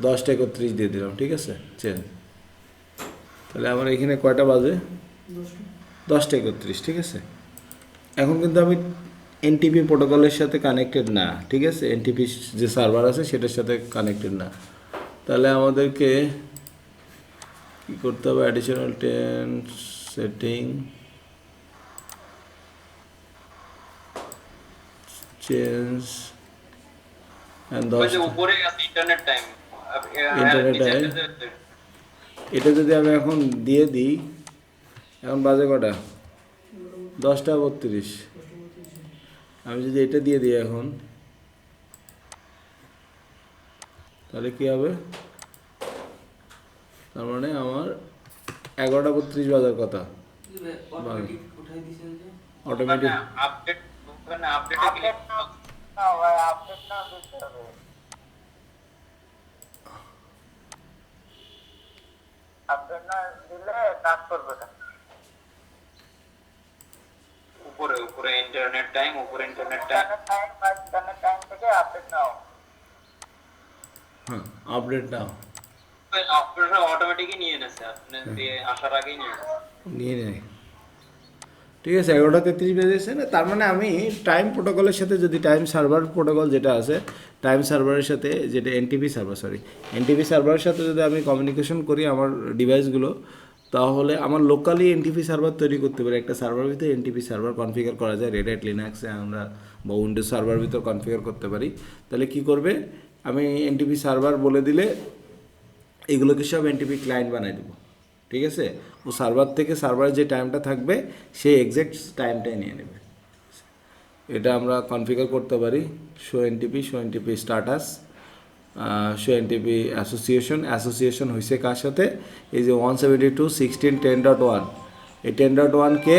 10:31 দিয়ে দিলাম, ঠিক আছে, চেঞ্জ। তাহলে আমার এখানে কয়টা বাজে, 10:31, ঠিক আছে। এখন কিন্তু আমি এনটিপি প্রোটোকলের সাথে কানেক্টেড না, ঠিক আছে, এনটিপি যে সার্ভার আছে সেটার সাথে কানেক্টেড না। তাহলে আমাদেরকে কী করতে হবে, অ্যাডিশনাল 10 সেটিং, চেঞ্জ অ্যান্ড ওই 10, যে উপরে আছে ইন্টারনেট টাইম। Internet time। এটা যদি আমি এখন দিয়ে দিই, এখন বাজে কটা, 10:32। আমি যদি এটা দিয়ে দিই এখন, তাহলে কি হবে, তার মানে আমার 11:32 বাজার কথা, অটোমেটিক। আপডেট ওখানে আপডেটে ক্লিক আপডেট না ভাই, আপডেট না দিতে হবে। আপডেট না দিলে কাজ করবে না। উপরে উপরে ইন্টারনেট টাইম, উপরে ইন্টারনেট টাইম ইন্টারনেট টাইম থেকে আপডেট নাও। হ্যাঁ, আপডেট নাও, আপনারা অটোমেটিকই নিয়ে নেছে, আপনি দিয়ে আসার আগেই নিয়ে নেছে। নিয়ে নেয়, ঠিক আছে। 11:33 বেজেছে না, তার মানে আমি টাইম প্রোটোকলের সাথে যদি টাইম সার্ভার প্রোটোকল যেটা আছে, টাইম সার্ভারের সাথে যেটা এনটিপি সার্ভারের সাথে যদি আমি কমিউনিকেশন করি আমার ডিভাইসগুলো, তাহলে আমার লোকালি এনটিপি সার্ভার তৈরি করতে পারি। একটা সার্ভার ভিতরে এনটিপি সার্ভার কনফিগার করা যায়, রেড হ্যাট লিনাক্সে আমরা বা উইন্ডোজ সার্ভার ভিতর কনফিগার করতে পারি। তাহলে কি করবে, আমি এনটিপি সার্ভার বলে দিলে এগুলোকে সব এনটিপি ক্লায়েন্ট বানাই দেবো, ঠিক আছে। ও সার্ভার থেকে সার্ভারের যে টাইমটা থাকবে সেই এক্স্যাক্ট টাইমটাই নিয়ে নেবে। এটা আমরা কনফিগার করতে পারি। Show NTP status, show NTP association হয়েছে কার সাথে, এই যে 172.16.10.1, এই 10.1কে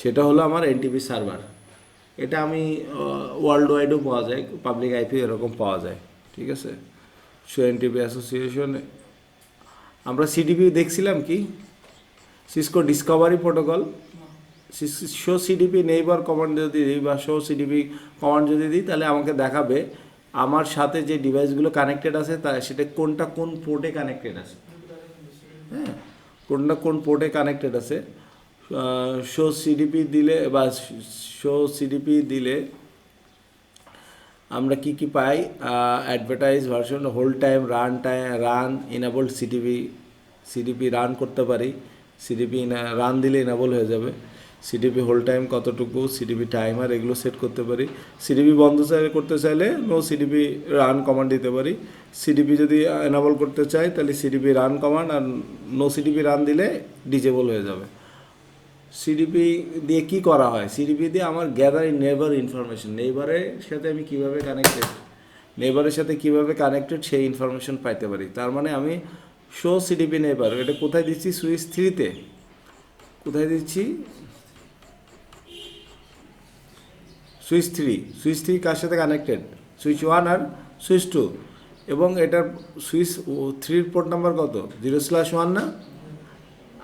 সেটা হলো আমার এনটিপি সার্ভার। এটা আমি ওয়ার্ল্ড ওয়াইডও পাওয়া যায়, পাবলিক আইপি এরকম পাওয়া যায়, ঠিক আছে। শো এনটিপি অ্যাসোসিয়েশন, আমরা সিডিপি দেখছিলাম কি, Cisco Discovery protocol. Show CDP neighbour command যদি দিই বা শো সিডিপি কমান্ড যদি দিই, তাহলে আমাকে দেখাবে আমার সাথে যে ডিভাইসগুলো কানেক্টেড আছে তা সেটা কোনটা কোন পোর্টে কানেক্টেড আছে, হ্যাঁ, কোনটা কোন পোর্টে কানেক্টেড আছে। শো সিডিপি দিলে বা শো সিডিপি দিলে আমরা কি কি পাই, advertise version, hold time, run enabled CDP run করতে পারি। সিডিপি রান দিলে ইনেবল হয়ে যাবে। সিডিপি হোল টাইম কতটুকু, সিডিপি টাইমার, এগুলো সেট করতে পারি। সিডিপি বন্ধ করতে চাইলে নো সিডিপি রান কমান্ড দিতে পারি। সিডিপি যদি এনাবল করতে চাই তাহলে সিডিপি রান কমান্ড, আর নো সিডিপি রান দিলে ডিজেবল হয়ে যাবে। সিডিপি দিয়ে কি করা হয়, সিডিপি দিয়ে আমার গ্যাদার নেইবার ইনফরমেশন, নেইবারের সাথে আমি কীভাবে কানেক্টেড সেই ইনফরমেশন পাইতে পারি। তার মানে আমি শো সিডিপি নেইবার, এটা কোথায় দিচ্ছি, সুইচ 3-তে কোথায় দিচ্ছি, সুইচ 3 কার সাথে কানেক্টেড, সুইচ 1 আর সুইচ 2, এবং এটার সুইচ 3 পোর্ট নাম্বার কত, 0/1 না,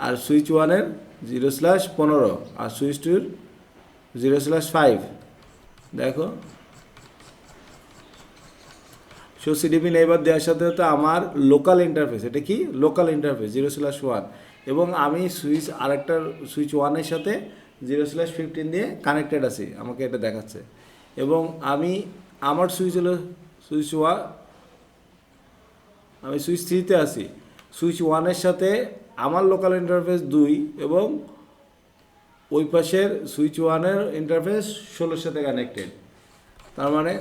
আর সুইচ 1-এর 0/15 আর সুইচ 2 0/5 দেখো। সো সিডিপি নেইবার দেওয়ার সাথে সাথে আমার লোকাল ইন্টারফেস, এটা কি লোকাল ইন্টারফেস 0/1, এবং আমি সুইচ আরেকটা সুইচ 1-এর সাথে 0/15 দিয়ে কানেক্টেড আছি, আমাকে এটা দেখাচ্ছে। এবং আমি আমার সুইচ হলো সুইচ 1, আমি সুইচ 3-তে আছি, সুইচ 1-এর সাথে আমার লোকাল ইন্টারফেস 2 এবং ওই পাশের সুইচ 1-এর ইন্টারফেস 16-এর সাথে কানেক্টেড। তার মানে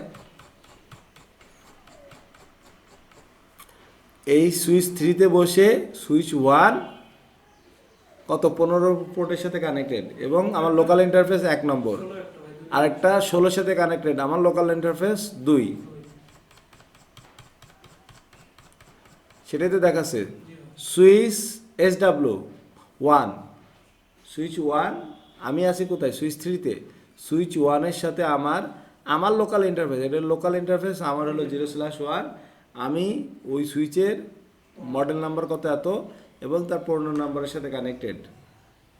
এই সুইচ 3-তে বসে সুইচ 1 কত 15 পোর্টের সাথে কানেক্টেড, এবং আমার লোকাল ইন্টারফেস 1 নম্বর, আরেকটা 16-এর সাথে কানেক্টেড, আমার লোকাল ইন্টারফেস 2, সেটাতে দেখাচ্ছে সুইচ SW1, সুইচ 1 আমি আছি কোথায় সুইচ 3-তে, সুইচ 1-এর সাথে আমার লোকাল ইন্টারফেস, এটা লোকাল ইন্টারফেস আমার হলো 0/1, আমি ওই সুইচের মডেল নাম্বার কত এত এবং তার পোর্ট নাম্বারের সাথে কানেক্টেড,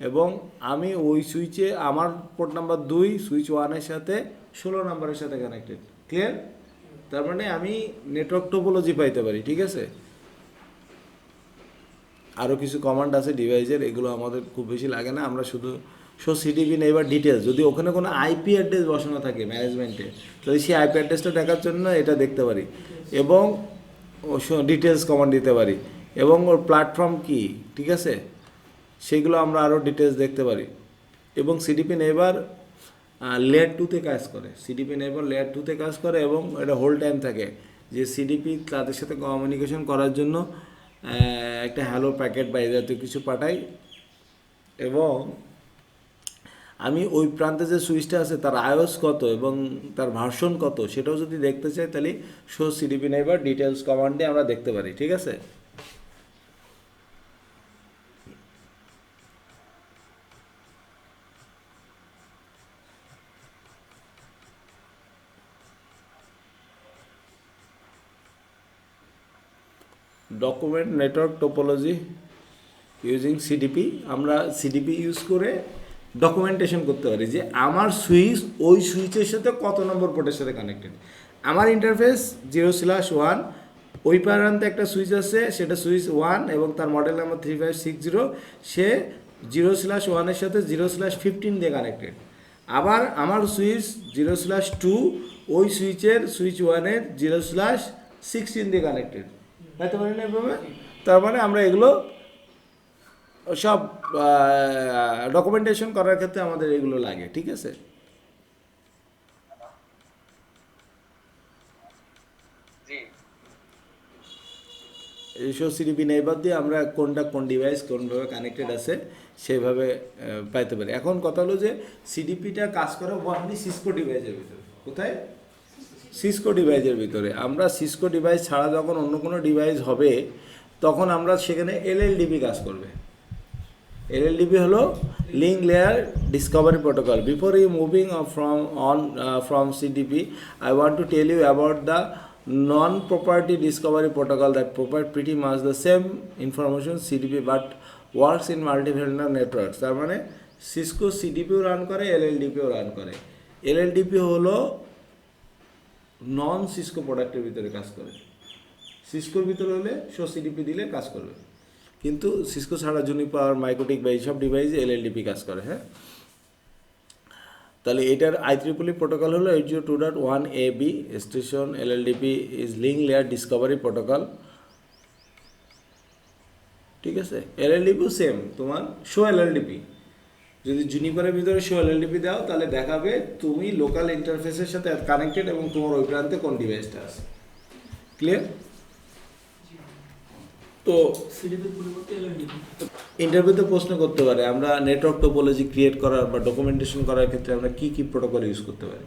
এবং আমি ওই সুইচে আমার পোর্ট নাম্বার 2 সুইচ 1-এর সাথে 16 নাম্বারের সাথে কানেক্টেড। ক্লিয়ার? তার মানে আমি নেটওয়ার্ক টোপোলজি পাইতে পারি। ঠিক আছে, আরও কিছু কমান্ড আছে ডিভাইসের, এগুলো আমাদের খুব বেশি লাগে না, আমরা শুধু সিডিপি নেইবার ডিটেলস, যদি ওখানে কোনো আইপি অ্যাড্রেস বসানো থাকে ম্যানেজমেন্টে, তাহলে সেই আইপি অ্যাড্রেসটা দেখার জন্য এটা দেখতে পারি, এবং ডিটেলস কমান্ড দিতে পারি, এবং ওর প্ল্যাটফর্ম কি, ঠিক আছে, সেগুলো আমরা আরও ডিটেলস দেখতে পারি। এবং সিডিপি নেইবার লেয়ার 2-তে কাজ করে, সিডিপি নেইবার লেয়ার 2-তে কাজ করে, এবং এটা হোল টাইম থাকে যে সিডিপি তাদের সাথে কমিউনিকেশন করার জন্য একটা হ্যালো প্যাকেট বা এই জাতীয় কিছু পাঠাই, এবং আমি ওই প্রান্তে যে সুইচটা আছে তার আইওস কত এবং তার ভার্সন কত সেটাও যদি দেখতে চাই, তাহলে শো সিডিপি নেইবার ডিটেলস কমান্ডে আমরা দেখতে পারি। ঠিক আছে, document network topology using CDP, আমরা সিডিপি ইউজ করে ডকুমেন্টেশন করতে পারি যে আমার সুইচ ওই সুইচের সাথে কত নম্বর পোর্টের সাথে কানেক্টেড। আমার ইন্টারফেস 0/1, ওই প্রান্তে একটা সুইচ আছে, সেটা সুইচ 1 এবং তার মডেল নাম্বার 3560, সে 0/1-এর সাথে 0/15 দিয়ে কানেক্টেড। আবার আমার সুইচ 0/2 ওই সুইচের সুইচ 1-এর 0/16 দিয়ে কানেক্টেড, বুঝতে পারি না এভাবে। তার মানে আমরা এগুলো সব ডকুমেন্টেশন করার ক্ষেত্রে আমাদের এগুলো লাগে। ঠিক আছে, এইসব সিডিপি নেইবার দিয়ে আমরা কোনটা কোন ডিভাইস কোনভাবে কানেক্টেড আছে সেইভাবে পাইতে পারি। এখন কথা হলো যে সিডিপিটা কাজ করে ওয়ানলি সিসকো ডিভাইসের ভিতরে। কোথায়? সিসকো ডিভাইসের ভিতরে। আমরা সিসকো ডিভাইস ছাড়া যখন অন্য কোনো ডিভাইস হবে তখন আমরা সেখানে এলএলডিপি কাজ করবে। LLDP হলো link layer discovery protocol. Before you moving from CDP, I want to tell you about the non-proprietary discovery protocol that provide pretty much the same information CDP but works in multi-vendor networks. তার মানে Cisco CDPO run করে, এলএলডিপিও run করে। এলএলডিপি হলো নন Cisco প্রোডাক্টের ভিতরে কাজ করে, সিসকোর ভিতরে হলে সিডিপি দিলে কাজ করবে, কিন্তু সিসকো ছাড়া জুনিপার, মাইক্রোটিক বা এইসব ডিভাইসে এলএলডিপি কাজ করে। হ্যাঁ, তাহলে এটার IEEE প্রোটোকল হলো 802.1AB station. LLDP is link layer discovery protocol. ঠিক আছে, এলএলডিপিও সেম, তোমার শো এলএলডিপি। যদি জুনিপারের ভিতরে শো এলএলডিপি দাও তাহলে দেখাবে তুমি লোকাল ইন্টারফেসের সাথে কানেক্টেড এবং তোমার ওই প্রান্তে কোন ডিভাইসটা আছে। ক্লিয়ার? তো ইন্টারভিউতে প্রশ্ন করতে পারে আমরা নেটওয়ার্ক টোপোলজি ক্রিয়েট করার বা ডকুমেন্টেশন করার ক্ষেত্রে আমরা কী কী প্রোটোকল ইউজ করতে পারি।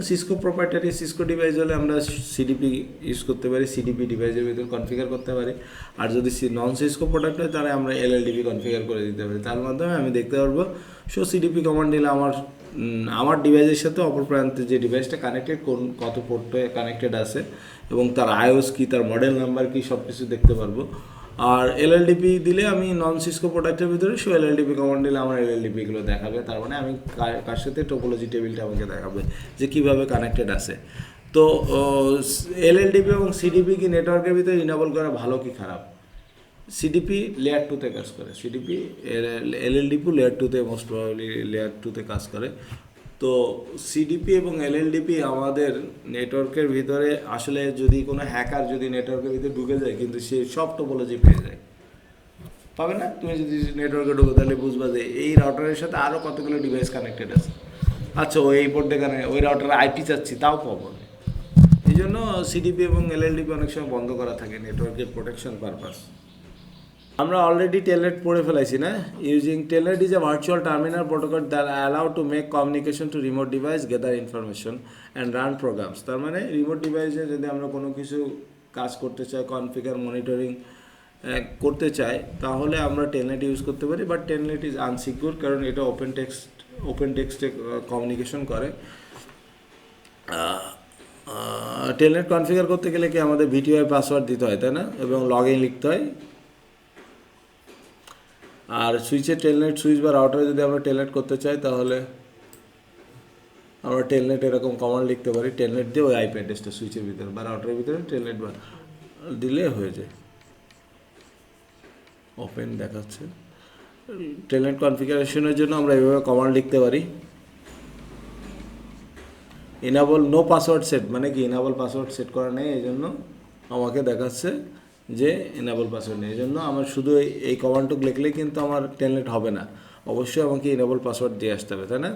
সিসকো প্রোপ্রাইটারি সিসকো ডিভাইস হলে আমরা সিডিপি ইউজ করতে পারি, সিডিপি ডিভাইসের ভিতরে কনফিগার করতে পারি। আর যদি নন সিসকো প্রোডাক্ট হয় তাহলে আমরা এলএলডিপি কনফিগার করে দিতে পারি। তার মাধ্যমে আমি দেখতে পারবো সিডিপি কমান্ড দিলে আমার ডিভাইসের সাথে অপর প্রান্তে যে ডিভাইসটা কানেক্টেড কত পোর্টে কানেক্টেড আছে এবং তার আইওস কী, তার মডেল নাম্বার কী, সব কিছু দেখতে পারবো। আর এলএলডিপি দিলে আমি নন সিসকো প্রোডাক্টের ভিতরে সে এলএলডিপি কমান্ড দিলে আমার এলএলডিপিগুলো দেখাবে, তার মানে আমি কার সাথে টোপোলজি টেবিলটা আমাকে দেখাবে যে কীভাবে কানেক্টেড আছে। তো এলএলডিপি এবং সিডিপি কি নেটওয়ার্কের ভিতরে ইনেবল করা ভালো কি খারাপ? সিডিপি লেয়ার 2-তে কাজ করে, সিডিপি এলএলডিপি লেয়ার 2-তে মোস্ট প্রবাবলি লেয়ার 2-তে কাজ করে। তো সিডিপি এবং এলএলডিপি আমাদের নেটওয়ার্কের ভিতরে আসলে যদি কোনো হ্যাকার যদি নেটওয়ার্কের ভিতরে ঢুকে যায় কিন্তু সে সব টোপোলজি পেয়ে যায়, পাবে না? তুমি যদি নেটওয়ার্কে ঢুকো তাহলে বুঝবা যে এই রাউটারের সাথে আরও কতগুলো ডিভাইস কানেক্টেড আছে, আচ্ছা ওই পোর্টে কানেক্ট, ওই রাউটারে আইপি চাচ্ছি তাও পাবো না। এই জন্য সিডিপি এবং এলএলডিপি অনেক সময় বন্ধ করা থাকে নেটওয়ার্কের প্রোটেকশন পারপাস। আমরা অলরেডি টেলনেট পড়ে ফেলাইছি না? Using telnet is a virtual terminal protocol that allow to make communication to remote device, gather information and run programs. তার মানে রিমোট ডিভাইসে যদি আমরা কোনো কিছু কাজ করতে চাই, কনফিগার মনিটরিং করতে চাই, তাহলে আমরা টেলনেট ইউজ করতে পারি। বাট টেলনেট ইজ আনসিকিউর, কারণ এটা ওপেন টেক্সটে কমিউনিকেশন করে। টেলনেট কনফিগার করতে গেলে কি আমাদের ভিটিআই পাসওয়ার্ড দিতে হয়, তাই না? এবং লগ ইন লিখতে হয়। আর সুইচের টেলনেট সুইচ বা রাউটারে যদি আমরা টেলনেট করতে চাই তাহলে আমরা টেলনেট এরকম কমান্ড লিখতে পারি, টেলনেট দিয়ে ওই আইপি অ্যাড্রেসটা সুইচের ভিতরে বা রাউটারের ভিতরে টেলনেট বা দিলে হয়ে যায়। ওপেন দেখাচ্ছে। টেলনেট কনফিগারেশনের জন্য আমরা এইভাবে কমান্ড লিখতে পারি। ইনাবল নো পাসওয়ার্ড সেট, মানে কি ইনাবল পাসওয়ার্ড সেট করা নেই, এই জন্য আমাকে দেখাচ্ছে যে ইনেবল পাসওয়ার্ড নেই। এই জন্য আমার শুধু এই কমান্ডটুকু লিখলেই কিন্তু আমার টেলনেট হবে না, অবশ্যই আমাকে ইনেবল পাসওয়ার্ড দিয়ে আসতে হবে, তাই না?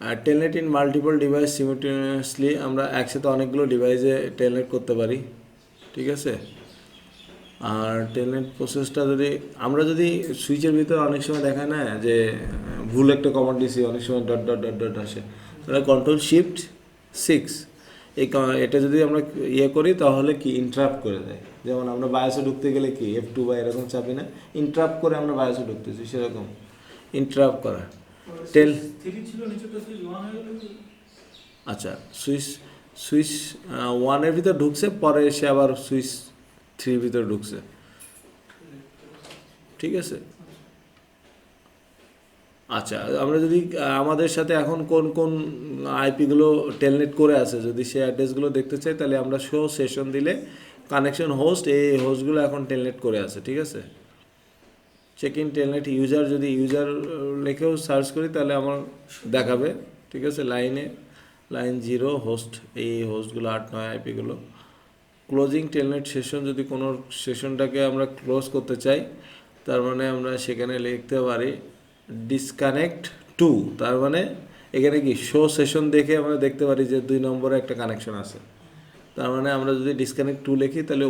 আর টেলনেট ইন মাল্টিপল ডিভাইস সিমিলটেনিয়াসলি, আমরা একসাথে অনেকগুলো ডিভাইসে টেলনেট করতে পারি, ঠিক আছে? আর টেলনেট প্রসেসটা আমরা যদি সুইচের ভিতরে অনেক সময় দেখায় না যে ভুল একটা কমান্ড দিছি, অনেক সময় ডট ডট ডট ডট আসে, তাহলে Ctrl+Shift+6 এটা যদি আমরা করি তাহলে কি ইন্টারাপ্ট করে দেয়। যেমন আমরা বায়োসে ঢুকতে গেলে কি F2 বা এরকম চাপি না, ইন্টারাপ্ট করে আমরা বায়োসে ঢুকতেছি, সেরকম ইন্টারাপ্ট করা। আচ্ছা, সুইচ 1-এর ভিতর ঢুকছে, পরে এসে আবার সুইচ 3 ভিতরে ঢুকছে, ঠিক আছে? আচ্ছা, আমরা যদি আমাদের সাথে এখন কোন কোন আইপিগুলো টেলনেট করে আছে যদি সেই অ্যাড্রেসগুলো দেখতে চাই, তাহলে আমরা শো সেশন দিলে কানেকশন হোস্ট, এই হোস্টগুলো এখন টেলনেট করে আছে, ঠিক আছে? চেক ইন টেলনেট ইউজার, যদি ইউজার লিখেও সার্চ করি তাহলে আমার দেখাবে, ঠিক আছে? লাইন 0 হোস্ট, এই হোস্টগুলো 8-9 আইপিগুলো। ক্লোজিং টেলনেট সেশন, যদি কোনো সেশনটাকে আমরা ক্লোজ করতে চাই তার মানে আমরা সেখানে লিখতে পারি ডিসকানেক্ট টু, তার মানে এখানে কি শো সেশন দেখে আমরা দেখতে পারি যে 2 নম্বরে একটা কানেকশন আছে, তার মানে আমরা যদি ডিসকানেক্ট টু লিখি তাহলে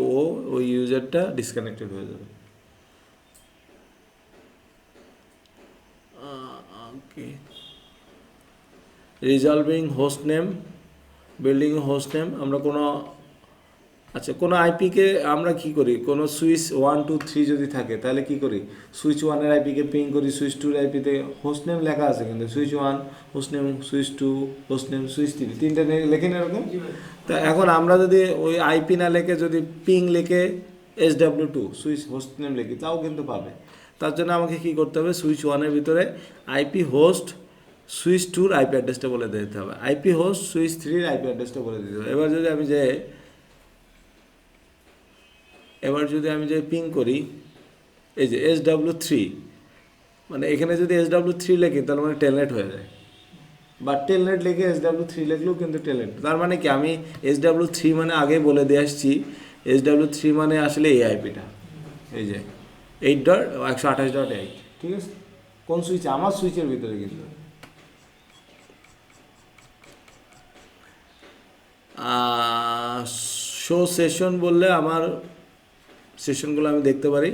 ওই ইউজারটা ডিসকানেক্টেড হয়ে যাবে। Okay, resolving host name, building host name, আমরা কোনো আইপিকে আমরা কি করি, কোনো সুইচ 1 2 3 যদি থাকে তাহলে কি করি, সুইচ 1-এর আইপিকে পিং করি, সুইচ 2-এর আইপিতে হোস্ট নেম লেখা আছে কিন্তু switch 1 host name, switch 2 host name, switch 3 তিনটা লেখেন এরকম। তা এখন আমরা যদি ওই আইপি না লেখে যদি পিং লিখে SW2 সুইচ হোস্ট নেম লিখি তাও কিন্তু পাবে। তার জন্য আমাকে কি করতে হবে, সুইচ 1-এর ভিতরে আইপি হোস্ট সুইচ 2-র আইপি অ্যাড্রেসটা বলে দিতে হবে, আইপি হোস্ট সুইচ 3-র আইপি অ্যাড্রেসটা বলে দিতে হবে। এবার যদি আমি যে পিং করি এই যে SW3, মানে এখানে যদি SW3 লেখি তার মানে টেলনেট হয়ে যায়, বা টেলনেট লিখে SW3 লিখলেও কিন্তু টেলনেট। তার মানে কি আমি SW3 মানে আগে বলে দিয়ে আসছি, SW3 মানে আসলে এই আইপিটা, এই যে 8.128.8, ঠিক আছে? কোন সুইচ, আমার সুইচের ভিতরে কিন্তু শো সেশন বললে আমার সেশনগুলো আমি দেখতে পারি।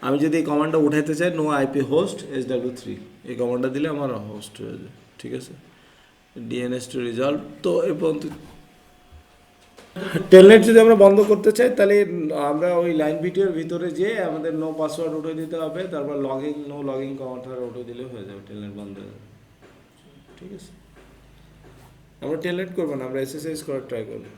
আমি যদি এই কমান্ডটা উঠাইতে চাই নো আইপি হোস্ট SW3, এই কমান্ডটা দিলে আমার হোস্ট হয়ে যায়, ঠিক আছে? DNS two resolve. তো এই পর্যন্ত টেলনেট যদি আমরা বন্ধ করতে চাই তাহলে আমরা ওই লাইন ভিডিওর ভিতরে যেয়ে আমাদের নো পাসওয়ার্ড উঠে দিতে হবে, তারপর নো লগিং কমান্ডটা উঠে দিলে হয়ে যাবে, টেলনেট বন্ধ হয়ে যাবে, ঠিক আছে? আমরা টেলনেট করবো না, আমরা SSH করার ট্রাই করবো।